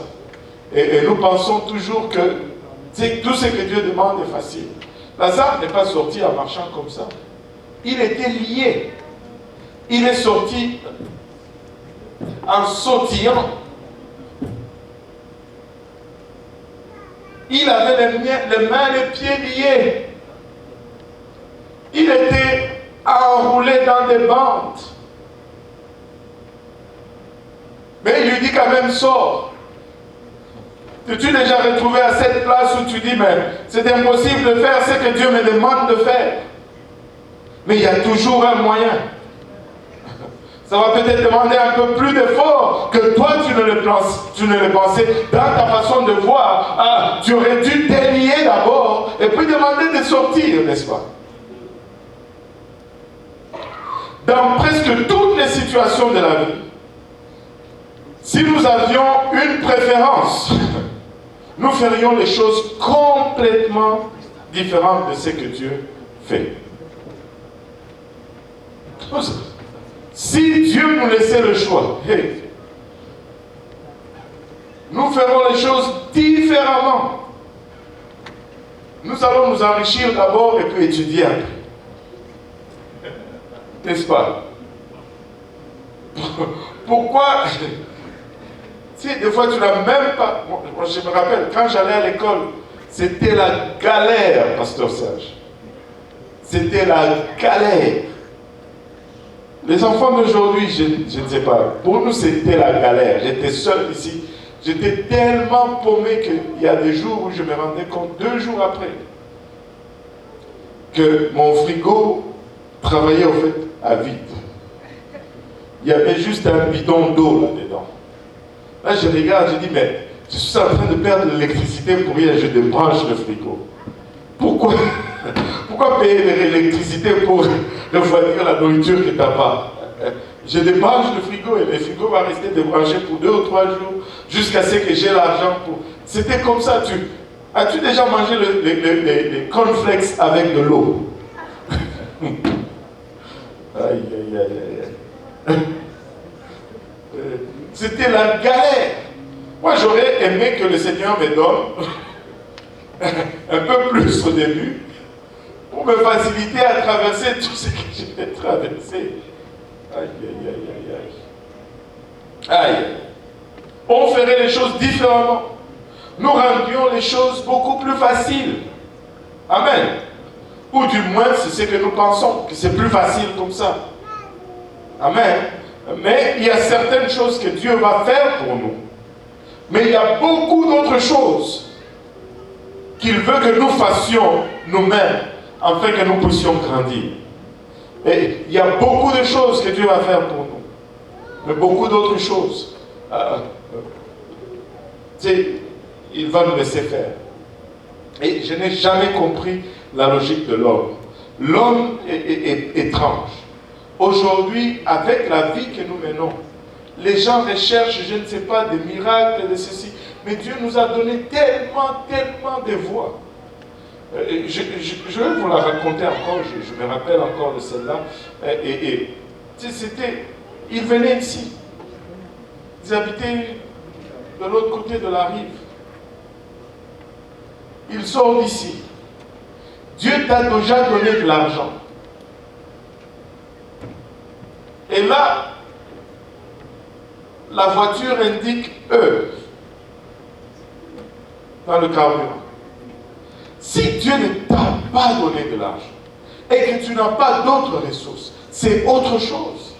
Speaker 1: Et nous pensons toujours que tout ce que Dieu demande est facile. Lazare n'est pas sorti en marchant comme ça. Il était lié. Il est sorti en sautillant. Il avait les mains et les pieds liés. Il était enroulé dans des bandes. Mais il lui dit quand même, sors. T'es-tu déjà retrouvé à cette place où tu dis, mais c'est impossible de faire ce que Dieu me demande de faire. Mais il y a toujours un moyen. Ça va peut-être demander un peu plus d'effort que toi tu ne le pensais dans ta façon de voir. Tu aurais dû délier d'abord et puis demander de sortir, n'est-ce pas? Dans presque toutes les situations de la vie, si nous avions une préférence, nous ferions les choses complètement différentes de ce que Dieu fait. Si Dieu nous laissait le choix, hey, nous ferons les choses différemment. Nous allons nous enrichir d'abord et puis étudier après. N'est-ce pas? Pourquoi? Si des fois tu n'as même pas... Moi, je me rappelle, quand j'allais à l'école, c'était la galère, pasteur Serge. C'était la galère. Les enfants d'aujourd'hui, je ne sais pas, pour nous c'était la galère. J'étais seul ici. J'étais tellement paumé qu'il y a des jours où je me rendais compte, 2 jours après, que mon frigo travaillait au fait à vide. Il y avait juste un bidon d'eau là-dedans. Là, je regarde, je dis, mais je suis en train de perdre l'électricité pour rien, je débranche le frigo. Pourquoi payer de l'électricité pour refroidir la nourriture que tu n'as pas? Je débranche le frigo et le frigo va rester débranché pour 2 ou 3 jours jusqu'à ce que j'ai l'argent pour... C'était comme ça. As-tu déjà mangé les cornflakes avec de l'eau? Aïe, aïe, aïe, aïe. C'était la galère. Moi, j'aurais aimé que le Seigneur me donne un peu plus au début pour me faciliter à traverser tout ce que je vais traverser. Aïe, aïe, aïe, aïe, aïe. Aïe. On ferait les choses différemment. Nous rendrions les choses beaucoup plus faciles. Amen. Ou du moins, c'est ce que nous pensons, que c'est plus facile comme ça. Amen. Mais il y a certaines choses que Dieu va faire pour nous. Mais il y a beaucoup d'autres choses qu'il veut que nous fassions nous-mêmes, afin que nous puissions grandir. Et il y a beaucoup de choses que Dieu va faire pour nous. Mais beaucoup d'autres choses, il va nous laisser faire. Et je n'ai jamais compris la logique de l'homme. L'homme est étrange. Aujourd'hui, avec la vie que nous menons, les gens recherchent, je ne sais pas, des miracles, de ceci. Mais Dieu nous a donné tellement, tellement de voies. Je vais vous la raconter encore, je me rappelle encore de celle-là. C'était, ils venaient ici. Ils habitaient de l'autre côté de la rive. Ils sortent d'ici. Dieu t'a déjà donné de l'argent. Et là, la voiture indique E dans le carburant. Si Dieu ne t'a pas donné de l'argent et que tu n'as pas d'autres ressources, c'est autre chose.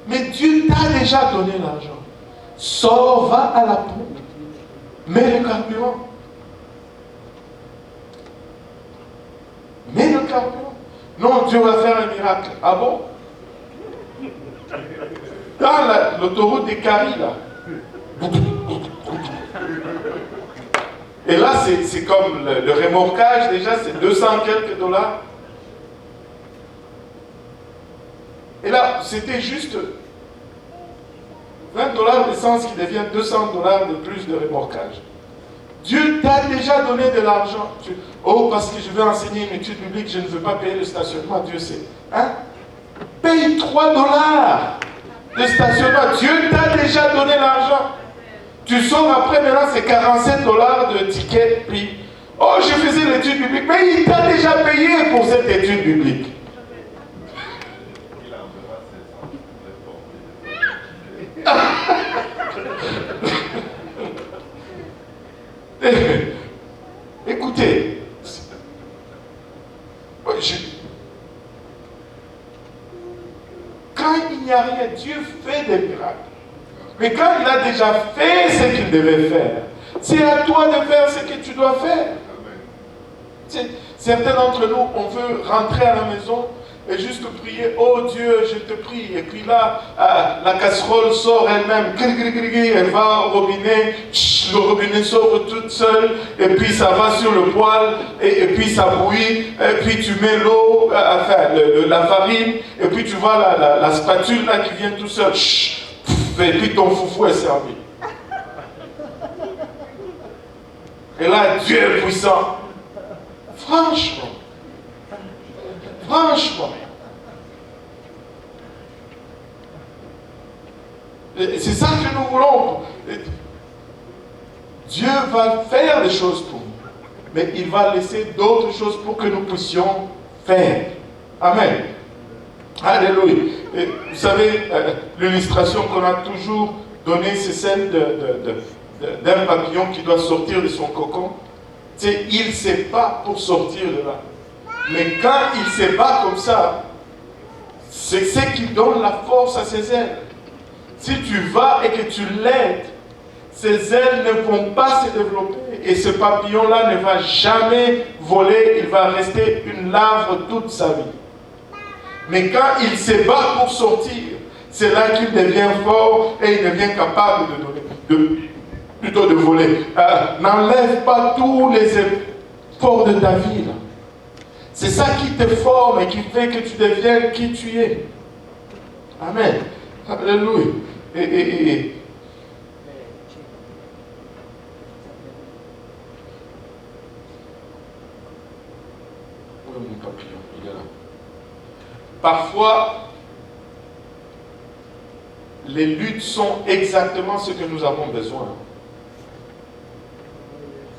Speaker 1: Mais Dieu t'a déjà donné l'argent. Sors, va à la pompe, mets le carburant. Mets le carburant. Non, Dieu va faire un miracle. Ah bon? Dans l'autoroute des Caries, là. Et là, c'est comme le remorquage, déjà, c'est 200 quelques dollars. Et là, c'était juste 20 dollars d'essence qui devient 200 dollars de plus de remorquage. Dieu t'a déjà donné de l'argent. Oh, parce que je vais enseigner une étude biblique, je ne veux pas payer le stationnement, Dieu sait. Hein? Paye 3 dollars de stationnement. Dieu t'a déjà donné l'argent. Tu sors après, maintenant c'est 47 dollars de ticket. Puis, oh, je faisais l'étude biblique. Mais il t'a déjà payé pour cette étude biblique. Écoutez, quand il n'y a rien, Dieu fait des miracles. Mais quand il a déjà fait ce qu'il devait faire, c'est à toi de faire ce que tu dois faire. Certains d'entre nous, on veut rentrer à la maison et juste prier, oh Dieu, je te prie. Et puis là, la casserole sort elle-même, elle va au robinet, le robinet s'ouvre toute seule, et puis ça va sur le poêle, et puis ça bouillit, et puis tu mets l'eau, enfin la farine, et puis tu vois la spatule là qui vient tout seul, et puis ton foufou est servi. Et là, Dieu est puissant. Franchement. C'est ça que nous voulons. Dieu va faire des choses pour nous. Mais il va laisser d'autres choses pour que nous puissions faire. Amen. Alléluia. Et vous savez, l'illustration qu'on a toujours donnée, c'est celle d'un papillon qui doit sortir de son cocon. Il ne sait pas pour sortir de là. Mais quand il se bat comme ça, c'est ce qui donne la force à ses ailes. Si tu vas et que tu l'aides, ses ailes ne vont pas se développer. Et ce papillon-là ne va jamais voler, il va rester une larve toute sa vie. Mais quand il se bat pour sortir, c'est là qu'il devient fort et il devient capable de voler. N'enlève pas tous les efforts de ta vie, là. C'est ça qui te forme et qui fait que tu deviens qui tu es. Amen. Alléluia. Oui, mon papillon, il est là. Parfois, les luttes sont exactement ce que nous avons besoin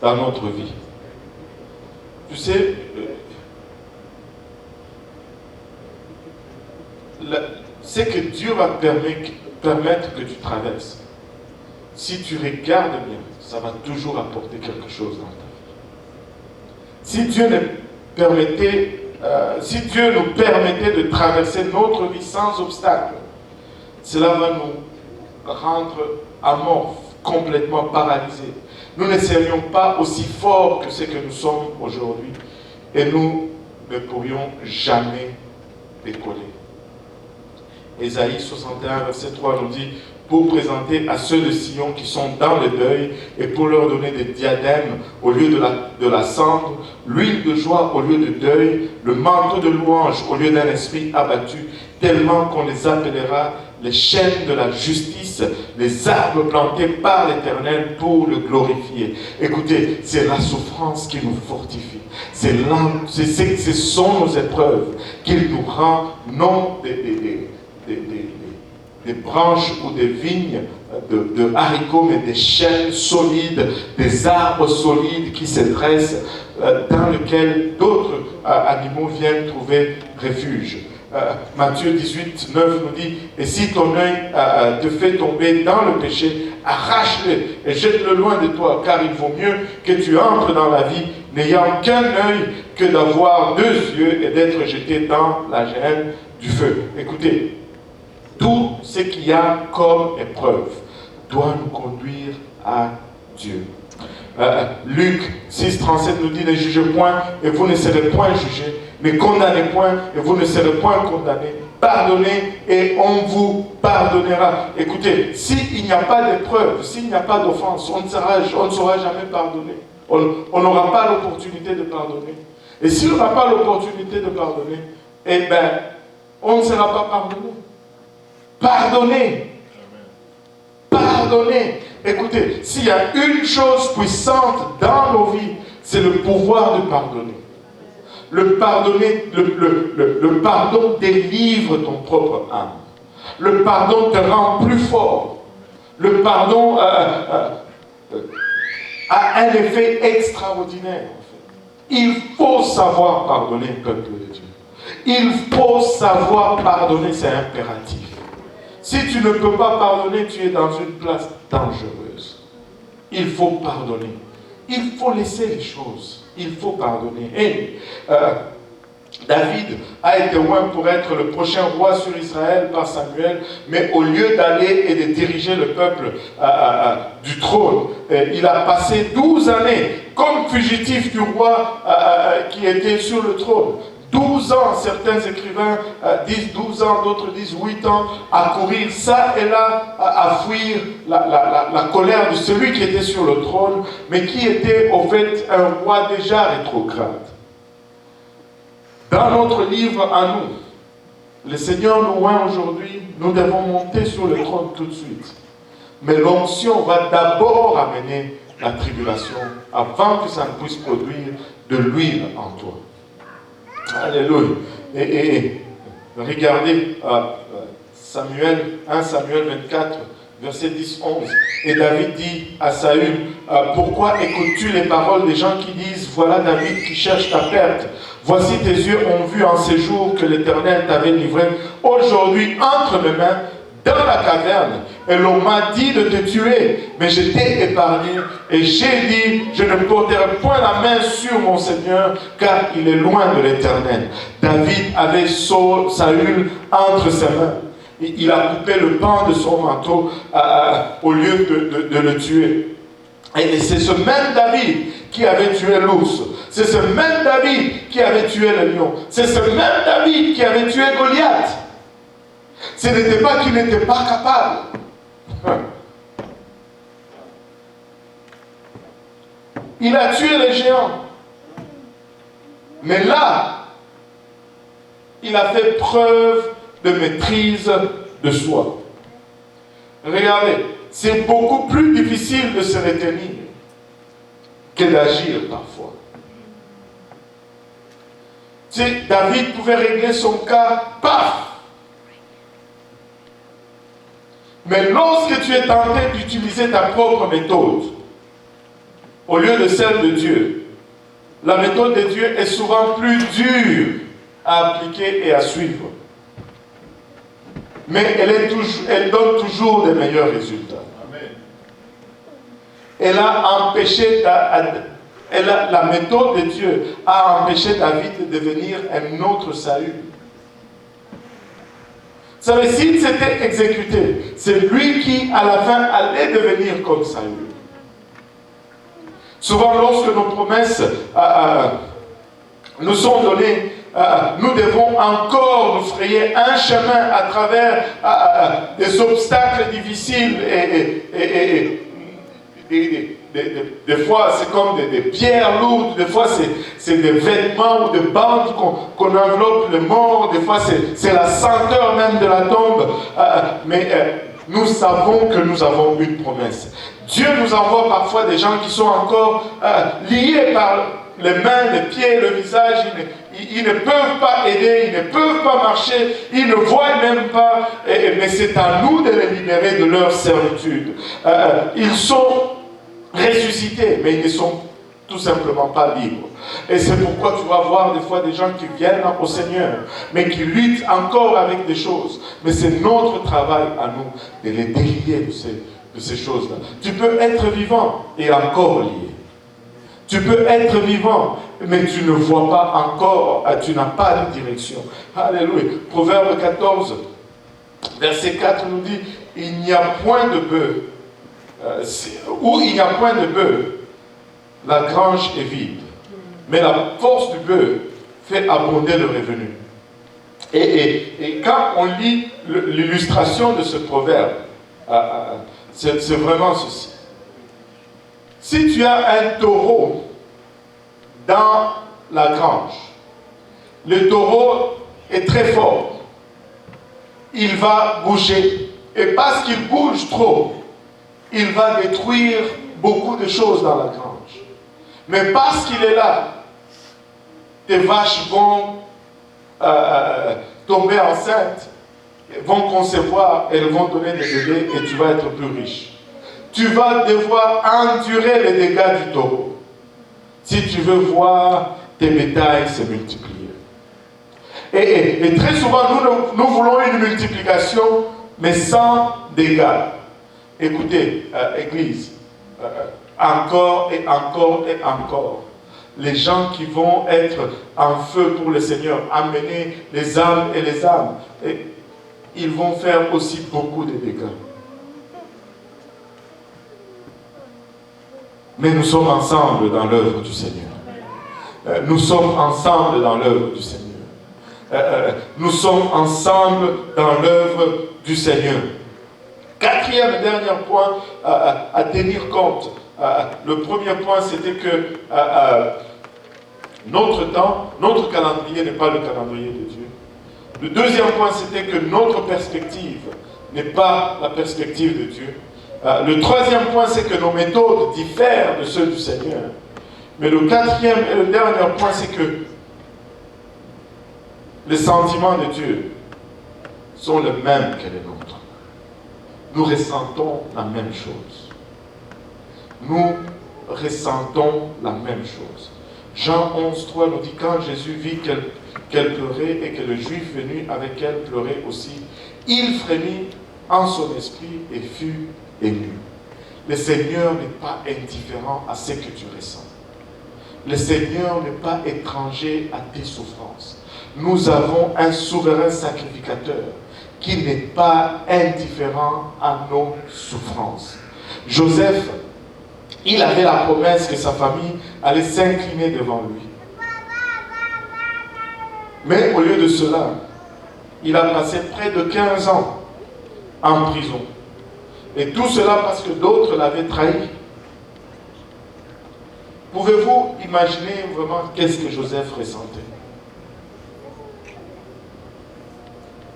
Speaker 1: dans notre vie. Tu sais, c'est que Dieu va permettre que tu traverses. Si tu regardes bien, ça va toujours apporter quelque chose dans ta vie. Si Dieu nous permettait de traverser notre vie sans obstacle, cela va nous rendre amorphes, complètement paralysés. Nous ne serions pas aussi forts que ce que nous sommes aujourd'hui et nous ne pourrions jamais décoller. Ésaïe 61, verset 3 nous dit: pour présenter à ceux de Sion qui sont dans le deuil et pour leur donner des diadèmes au lieu de la cendre, l'huile de joie au lieu de deuil, le manteau de louange au lieu d'un esprit abattu, tellement qu'on les appellera les chênes de la justice, les arbres plantés par l'Éternel pour le glorifier. Écoutez, c'est la souffrance qui nous fortifie. Ce sont nos épreuves qu'il nous rend, non des branches ou des vignes de haricots, mais des chênes solides, des arbres solides qui se dressent, dans lesquels d'autres animaux viennent trouver refuge. Matthieu 18, 9 nous dit, et si ton œil te fait tomber dans le péché, arrache-le et jette-le loin de toi, car il vaut mieux que tu entres dans la vie n'ayant qu'un œil que d'avoir 2 yeux et d'être jeté dans la géhenne du feu. Écoutez, tout ce qu'il y a comme épreuve doit nous conduire à Dieu. Luc 6, 37 nous dit, ne jugez point et vous ne serez point jugés, ne condamnez point et vous ne serez point condamnés. Pardonnez et on vous pardonnera. Écoutez, s'il n'y a pas d'épreuve, s'il n'y a pas d'offense, on ne saura jamais pardonner. On n'aura pas l'opportunité de pardonner. Et si on n'a pas l'opportunité de pardonner, eh bien, on ne sera pas pardonné. Pardonnez. Pardonnez. Écoutez, s'il y a une chose puissante dans nos vies, c'est le pouvoir de pardonner. Le pardon délivre ton propre âme. Le pardon te rend plus fort. Le pardon a un effet extraordinaire. En fait. Il faut savoir pardonner, peuple de Dieu. Il faut savoir pardonner, c'est impératif. Si tu ne peux pas pardonner, tu es dans une place dangereuse. Il faut pardonner. Il faut laisser les choses. Il faut pardonner. Et David a été oint pour être le prochain roi sur Israël par Samuel, mais au lieu d'aller et de diriger le peuple du trône, il a passé 12 années comme fugitif du roi qui était sur le trône. 12 ans, certains écrivains disent 12 ans, d'autres disent 8 ans, à courir ça et là, à fuir la colère de celui qui était sur le trône, mais qui était au fait un roi déjà rétrograde. Dans notre livre à nous, le Seigneur nous oint aujourd'hui, nous devons monter sur le trône tout de suite. Mais l'onction va d'abord amener la tribulation avant que ça ne puisse produire de l'huile en toi. Alléluia. Et regardez 1 Samuel 24, verset 10-11. Et David dit à Saül, pourquoi écoutes-tu les paroles des gens qui disent, voilà David qui cherche ta perte. Voici tes yeux ont vu en ces jours que l'Éternel t'avait livré. Aujourd'hui, entre mes mains, dans la caverne, et l'on m'a dit de te tuer, mais je t'ai épargné, et j'ai dit, je ne porterai point la main sur mon Seigneur, car il est loin de l'Éternel. David avait Saül entre ses mains. Il a coupé le pan de son manteau au lieu de le tuer. Et c'est ce même David qui avait tué l'ours. C'est ce même David qui avait tué le lion. C'est ce même David qui avait tué Goliath. Ce n'était pas qu'il n'était pas capable. Il a tué les géants. Mais là, il a fait preuve de maîtrise de soi. Regardez, c'est beaucoup plus difficile de se retenir que d'agir parfois. Tu sais, David pouvait régler son cas, paf! Mais lorsque tu es tenté d'utiliser ta propre méthode, au lieu de celle de Dieu, la méthode de Dieu est souvent plus dure à appliquer et à suivre. Mais elle donne toujours des meilleurs résultats. Amen. Elle a empêché, la méthode de Dieu a empêché David de devenir un autre Saül. Vous savez, s'il s'était exécuté, c'est lui qui, à la fin, allait devenir comme Saül. Souvent, lorsque nos promesses nous sont données, nous devons encore nous frayer un chemin à travers des obstacles difficiles des fois c'est comme des pierres lourdes, des fois c'est des vêtements ou des bandes qu'on enveloppe le mort, des fois c'est la senteur même de la tombe, nous savons que nous avons une promesse. Dieu nous envoie parfois des gens qui sont encore liés par les mains, les pieds, le visage, ils ne peuvent pas aider, ils ne peuvent pas marcher, ils ne voient même pas, mais c'est à nous de les libérer de leur servitude. Ils sont ressuscités, mais ils ne sont tout simplement pas libres. Et c'est pourquoi tu vas voir des fois des gens qui viennent au Seigneur, mais qui luttent encore avec des choses. Mais c'est notre travail à nous de les délier de ces choses-là. Tu peux être vivant et encore lié. Tu peux être vivant, mais tu ne vois pas encore, tu n'as pas de direction. Alléluia. Proverbe 14, verset 4 nous dit, il n'y a point de bœuf. Où il n'y a point de bœuf, la grange est vide. Mais la force du bœuf fait abonder le revenu. Et quand on lit l'illustration de ce proverbe, c'est vraiment ceci. Si tu as un taureau dans la grange, le taureau est très fort. Il va bouger. Et parce qu'il bouge trop, il va détruire beaucoup de choses dans la grange. Mais parce qu'il est là, tes vaches vont tomber enceintes, vont concevoir, elles vont donner des bébés et tu vas être plus riche. Tu vas devoir endurer les dégâts du taureau si tu veux voir tes bétails se multiplier. Et très souvent, nous voulons une multiplication, mais sans dégâts. Écoutez, Église, encore et encore et encore, les gens qui vont être en feu pour le Seigneur, amener les âmes et les âmes, ils vont faire aussi beaucoup de dégâts. Mais nous sommes ensemble dans l'œuvre du Seigneur. Nous sommes ensemble dans l'œuvre du Seigneur. Nous sommes ensemble dans l'œuvre du Seigneur. Quatrième et dernier point à tenir compte. Le premier point, c'était que notre temps, notre calendrier n'est pas le calendrier de Dieu. Le deuxième point, c'était que notre perspective n'est pas la perspective de Dieu. Le troisième point, c'est que nos méthodes diffèrent de ceux du Seigneur. Mais le quatrième et le dernier point, c'est que les sentiments de Dieu sont les mêmes que les nôtres. Nous ressentons la même chose. Nous ressentons la même chose. Jean 11,3 nous dit, quand Jésus vit qu'elle pleurait et que le Juif venu avec elle pleurait aussi, il frémit en son esprit et fut ému. Le Seigneur n'est pas indifférent à ce que tu ressens. Le Seigneur n'est pas étranger à tes souffrances. Nous avons un souverain sacrificateur qui n'est pas indifférent à nos souffrances. Joseph, il avait la promesse que sa famille allait s'incliner devant lui. Mais au lieu de cela, il a passé près de 15 ans en prison. Et tout cela parce que d'autres l'avaient trahi. Pouvez-vous imaginer vraiment qu'est-ce que Joseph ressentait?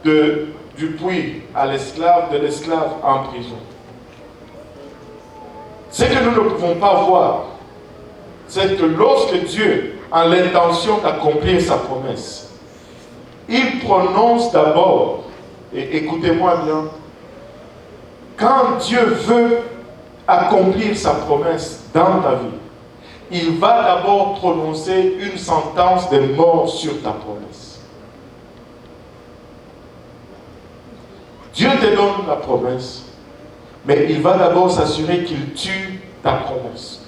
Speaker 1: Du puits à l'esclave, de l'esclave en prison. Ce que nous ne pouvons pas voir, c'est que lorsque Dieu a l'intention d'accomplir sa promesse, il prononce d'abord, et écoutez-moi bien, quand Dieu veut accomplir sa promesse dans ta vie, il va d'abord prononcer une sentence de mort sur ta promesse. Dieu te donne la promesse, mais il va d'abord s'assurer qu'il tue ta promesse.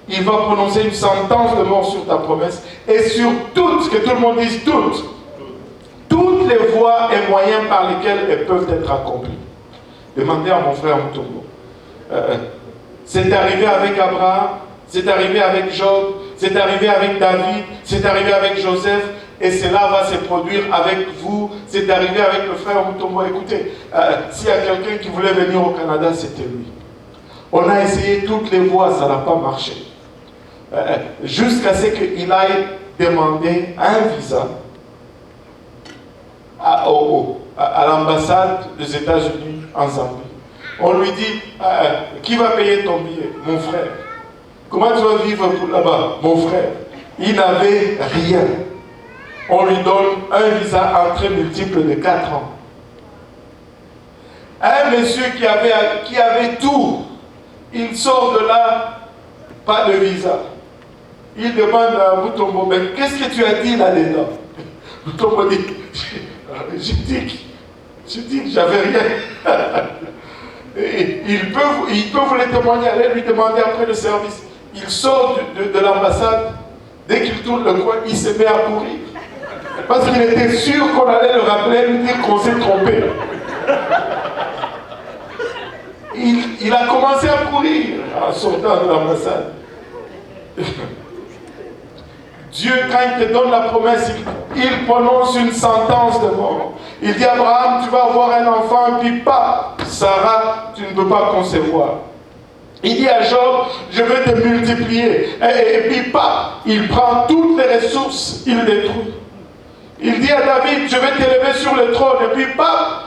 Speaker 1: Il va prononcer une sentence de mort sur ta promesse et sur toutes, que tout le monde dise toutes les voies et moyens par lesquels elles peuvent être accomplies. Demandez à mon frère Moutombo. C'est arrivé avec Abraham, c'est arrivé avec Job, c'est arrivé avec David, c'est arrivé avec Joseph, et cela va se produire avec vous, c'est arrivé avec le frère Mutombo. Écoutez, s'il y a quelqu'un qui voulait venir au Canada, c'était lui. On a essayé toutes les voies, ça n'a pas marché. Jusqu'à ce qu'il aille demander un visa à l'ambassade des États-Unis en Zambie. On lui dit, qui va payer ton billet? Mon frère. Comment tu vas vivre là-bas? Mon frère. Il n'avait rien. On lui donne un visa entrée multiple de 4 ans. Un monsieur qui avait tout, il sort de là, pas de visa. Il demande à Mutombo, mais qu'est-ce que tu as dit là-dedans? Mutombo dit, j'ai dit que j'avais rien. Et il peut vous le témoigner, allez lui demander après le service. Il sort de l'ambassade, dès qu'il tourne le coin, il se met à courir. Parce qu'il était sûr qu'on allait le rappeler, lui dire qu'on s'est trompé. Il a commencé à courir en sortant de l'ambassade. Dieu, quand il te donne la promesse, il prononce une sentence de mort. Il dit, Abraham, tu vas avoir un enfant, puis pas, Sarah, tu ne peux pas concevoir. Il dit à Job, je vais te multiplier. Et puis pas, il prend toutes les ressources, il détruit. Il dit à David, je vais t'élever sur le trône. Et puis pas,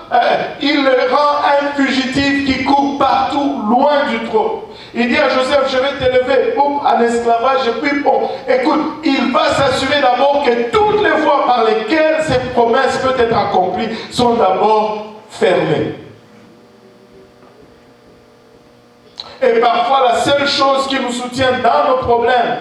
Speaker 1: il le rend un fugitif qui court partout, loin du trône. Il dit à Joseph, je vais t'élever en esclavage. Et puis bon, écoute, il va s'assurer d'abord que toutes les voies par lesquelles ces promesses peuvent être accomplies sont d'abord fermées. Et parfois, la seule chose qui nous soutient dans nos problèmes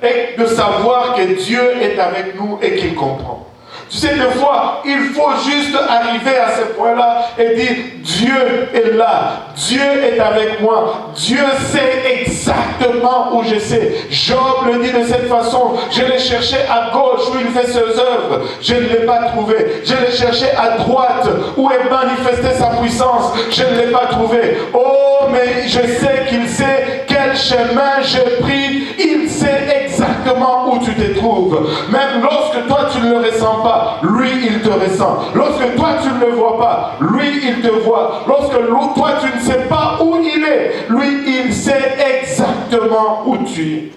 Speaker 1: est de savoir que Dieu est avec nous et qu'il comprend. Tu sais, des fois, il faut juste arriver à ce point-là et dire, Dieu est là, Dieu est avec moi, Dieu sait exactement où je sais. Job le dit de cette façon, je l'ai cherché à gauche où il fait ses œuvres, je ne l'ai pas trouvé. Je l'ai cherché à droite où est manifestée sa puissance, je ne l'ai pas trouvé. Oh, mais je sais qu'il sait quel chemin j'ai pris, il sait exactement où tu te trouves. Même lorsque toi tu ne le ressens pas, lui il te ressent. Lorsque toi tu ne le vois pas, lui il te voit. Lorsque toi tu ne sais pas où il est, lui il sait exactement où tu es.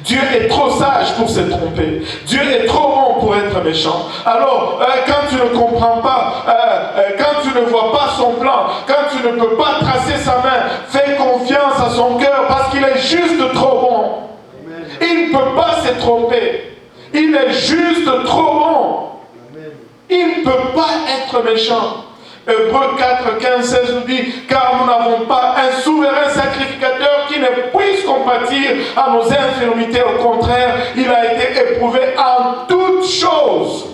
Speaker 1: Dieu est trop sage pour se tromper. Dieu est trop bon pour être méchant. Alors, quand tu ne comprends pas, quand tu ne vois pas son plan, quand tu ne peux pas tracer sa main, fais confiance à son cœur parce qu'il est juste trop bon. Il ne peut pas se tromper. Il est juste trop bon. Il ne peut pas être méchant. Hébreux 4, 15, 16 nous dit, car nous n'avons pas un souverain sacrificateur qui ne puisse compatir à nos infirmités. Au contraire, il a été éprouvé en toutes choses.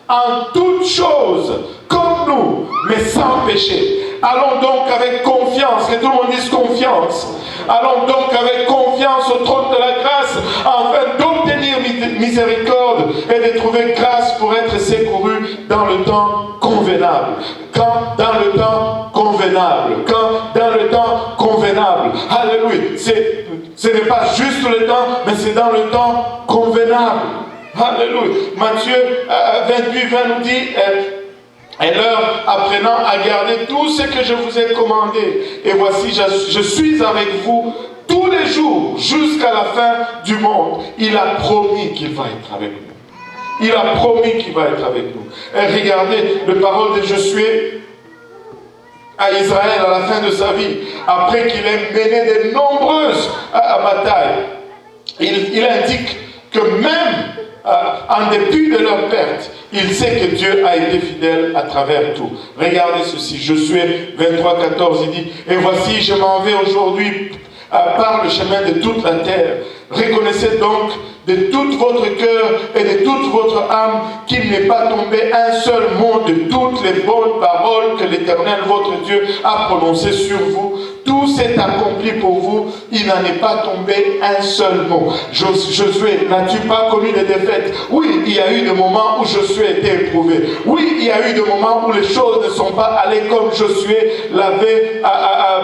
Speaker 1: En toutes choses, comme nous, mais sans péché. Allons donc avec confiance, que tout le monde dise confiance. Allons donc avec confiance au trône de la grâce, afin d'obtenir miséricorde et de trouver grâce pour être secouru dans le temps convenable. Quand dans le temps convenable. Quand dans le temps convenable. Alléluia. Ce n'est pas juste le temps, mais c'est dans le temps convenable. Alléluia. Matthieu 28, 20 nous dit, et leur apprenant à garder tout ce que je vous ai commandé. Et voici, je suis avec vous tous les jours jusqu'à la fin du monde. Il a promis qu'il va être avec nous. Il a promis qu'il va être avec nous. Et regardez les paroles de Josué à Israël à la fin de sa vie. Après qu'il ait mené de nombreuses batailles. Il indique que même en dépit de leur perte, il sait que Dieu a été fidèle à travers tout. Regardez ceci, Josué 23, 14, il dit, et voici, je m'en vais aujourd'hui par le chemin de toute la terre. Reconnaissez donc de tout votre cœur et de toute votre âme qu'il n'est pas tombé un seul mot de toutes les bonnes paroles que l'Éternel, votre Dieu, a prononcées sur vous. Tout s'est accompli pour vous. Il n'en est pas tombé un seul mot. Josué, n'as-tu pas connu des défaites? Oui, il y a eu des moments où Josué était éprouvé. Oui, il y a eu des moments où les choses ne sont pas allées comme Josué l'avait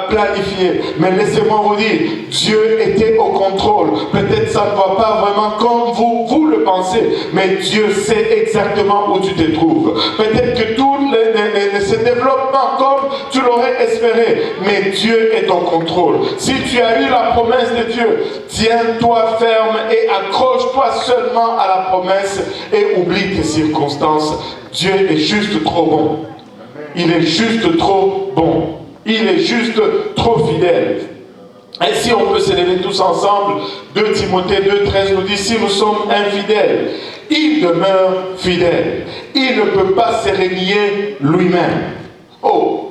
Speaker 1: planifié. Mais laissez-moi vous dire, Dieu était au contrôle. Peut-être ça ne va pas vraiment comme vous le pensez, mais Dieu sait exactement où tu te trouves. Peut-être que tout ne se développe pas comme tu l'aurais espéré, mais Dieu est au contrôle. Si tu as eu la promesse de Dieu, tiens-toi ferme et accroche-toi seulement à la promesse et oublie tes circonstances. Dieu est juste trop bon. Il est juste trop bon. Il est juste trop fidèle. Et si on peut s'élever tous ensemble, 2 Timothée 2,13 nous dit, si nous sommes infidèles, il demeure fidèle. Il ne peut pas se renier lui-même. Oh!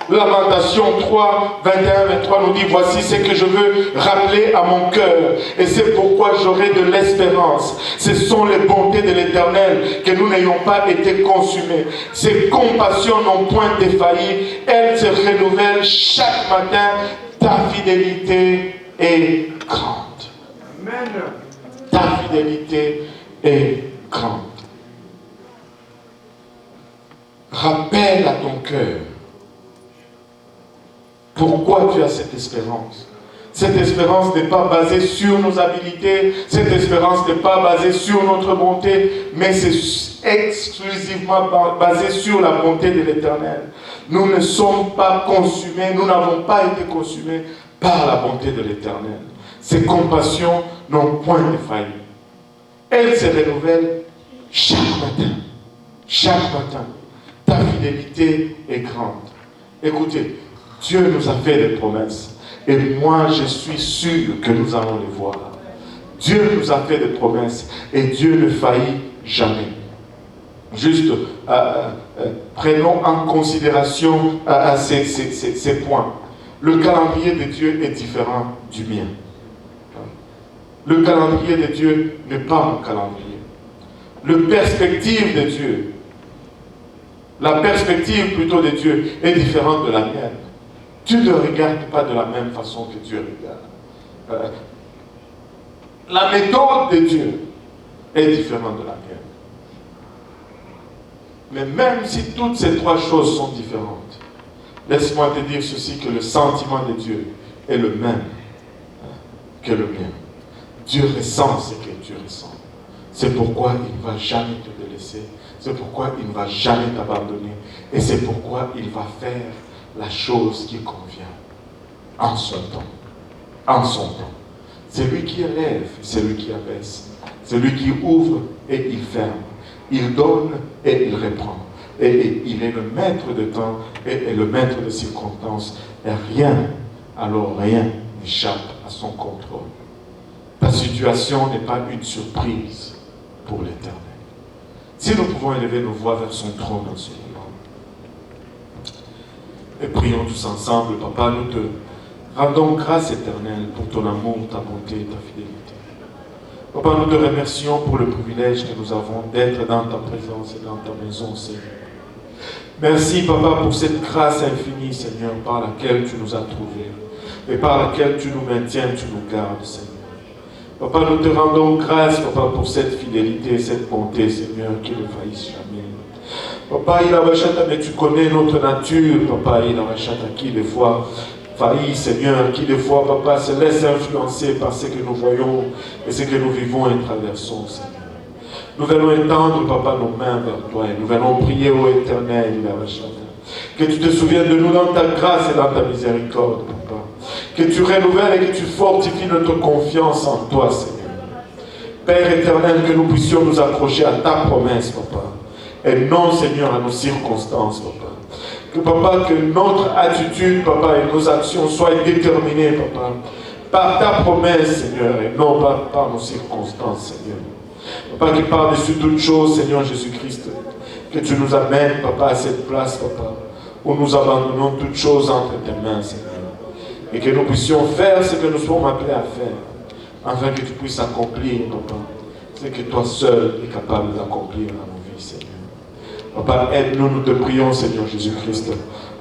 Speaker 1: Lamentation 3, 21-23 nous dit, voici ce que je veux rappeler à mon cœur, et c'est pourquoi j'aurai de l'espérance. Ce sont les bontés de l'Éternel, que nous n'ayons pas été consumés. Ses compassions n'ont point défailli, elles se renouvellent chaque matin. Ta fidélité est grande.
Speaker 2: Amen.
Speaker 1: Ta fidélité est grande. Rappelle à ton cœur pourquoi tu as cette espérance. Cette espérance n'est pas basée sur nos habilités, cette espérance n'est pas basée sur notre bonté, mais c'est exclusivement basé sur la bonté de l'Éternel. Nous ne sommes pas consumés, nous n'avons pas été consumés par la bonté de l'Éternel. Ses compassions n'ont point défailli. Elles se renouvellent chaque matin. Chaque matin. Ta fidélité est grande. Écoutez, Dieu nous a fait des promesses. Et moi, je suis sûr que nous allons les voir. Dieu nous a fait des promesses. Et Dieu ne faillit jamais. Juste, prenons en considération ces points. Le calendrier de Dieu est différent du mien. Le calendrier de Dieu n'est pas mon calendrier. La perspective de Dieu, la perspective plutôt de Dieu est différente de la mienne. Tu ne regardes pas de la même façon que Dieu regarde. La méthode de Dieu est différente de la mienne. Mais même si toutes ces trois choses sont différentes, laisse-moi te dire ceci, que le sentiment de Dieu est le même que le mien. Dieu ressent ce que Dieu ressent. C'est pourquoi il ne va jamais te délaisser. C'est pourquoi il ne va jamais t'abandonner. Et c'est pourquoi il va faire la chose qui convient en son temps. En son temps. C'est lui qui élève, c'est lui qui abaisse. C'est lui qui ouvre et il ferme. Il donne et il reprend. Et il est le maître de temps et le maître de circonstances. Et rien, alors rien n'échappe à son contrôle. Ta situation n'est pas une surprise pour l'Éternel. Si nous pouvons élever nos voix vers son trône en ce moment. Et prions tous ensemble, Papa, nous te rendons grâce éternelle pour ton amour, ta bonté et ta fidélité. Papa, nous te remercions pour le privilège que nous avons d'être dans ta présence et dans ta maison, Seigneur. Merci, Papa, pour cette grâce infinie, Seigneur, par laquelle tu nous as trouvés et par laquelle tu nous maintiens, tu nous gardes, Seigneur. Papa, nous te rendons grâce, Papa, pour cette fidélité, cette bonté, Seigneur, qui ne faillisse jamais. Papa, il a mais tu connais notre nature, Papa, il a qui des fois faillit, Seigneur, qui des fois, Papa, se laisse influencer par ce que nous voyons et ce que nous vivons et traversons, Seigneur. Nous venons étendre, Papa, nos mains vers toi et nous venons prier au Éternel, que tu te souviennes de nous dans ta grâce et dans ta miséricorde, Papa. Que tu renouvelles et que tu fortifies notre confiance en toi, Seigneur. Père éternel, que nous puissions nous accrocher à ta promesse, Papa. Et non, Seigneur, à nos circonstances, Papa. Que, Papa, que notre attitude, Papa, et nos actions soient déterminées, Papa, par ta promesse, Seigneur, et non par nos circonstances, Seigneur. Papa, qui par-dessus toutes choses, Seigneur Jésus-Christ, que tu nous amènes, Papa, à cette place, Papa, où nous abandonnons toutes choses entre tes mains, Seigneur. Et que nous puissions faire ce que nous sommes appelés à faire, afin que tu puisses accomplir, Papa, ce que toi seul es capable d'accomplir dans nos vies, Seigneur. Papa, aide-nous, nous te prions, Seigneur Jésus-Christ,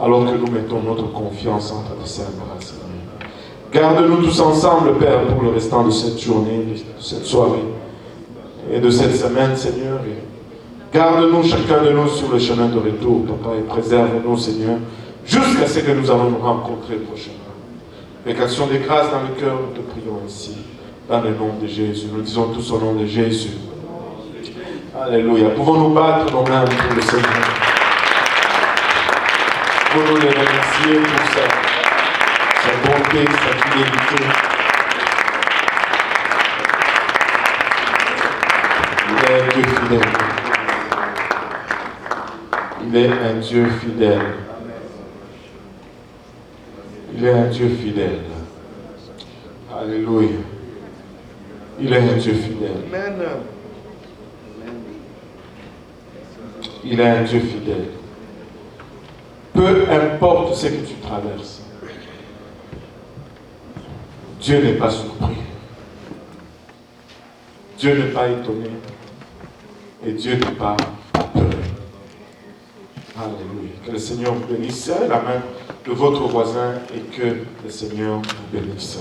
Speaker 1: alors que nous mettons notre confiance entre tes saintes bras, Seigneur. Garde-nous tous ensemble, Père, pour le restant de cette journée, de cette soirée et de cette semaine, Seigneur. Et garde-nous, chacun de nous, sur le chemin de retour, Papa, et préserve-nous, Seigneur, jusqu'à ce que nous allons nous rencontrer prochainement. Avec action de grâce dans le cœur, nous te prions ainsi, dans le nom de Jésus. Nous disons tous au nom de Jésus. Alléluia. Pouvons-nous battre nos mains pour le Seigneur? Pouvons-nous les remercier pour sa bonté, sa fidélité. Il est un Dieu fidèle. Il est un Dieu fidèle. Il est un Dieu fidèle. Alléluia. Il est un Dieu fidèle.
Speaker 2: Amen.
Speaker 1: Il est un Dieu fidèle. Peu importe ce que tu traverses, Dieu n'est pas surpris. Dieu n'est pas étonné. Et Dieu n'est pas apeuré. Alléluia. Que le Seigneur vous bénisse. Serrez la main de votre voisin et que le Seigneur vous bénisse.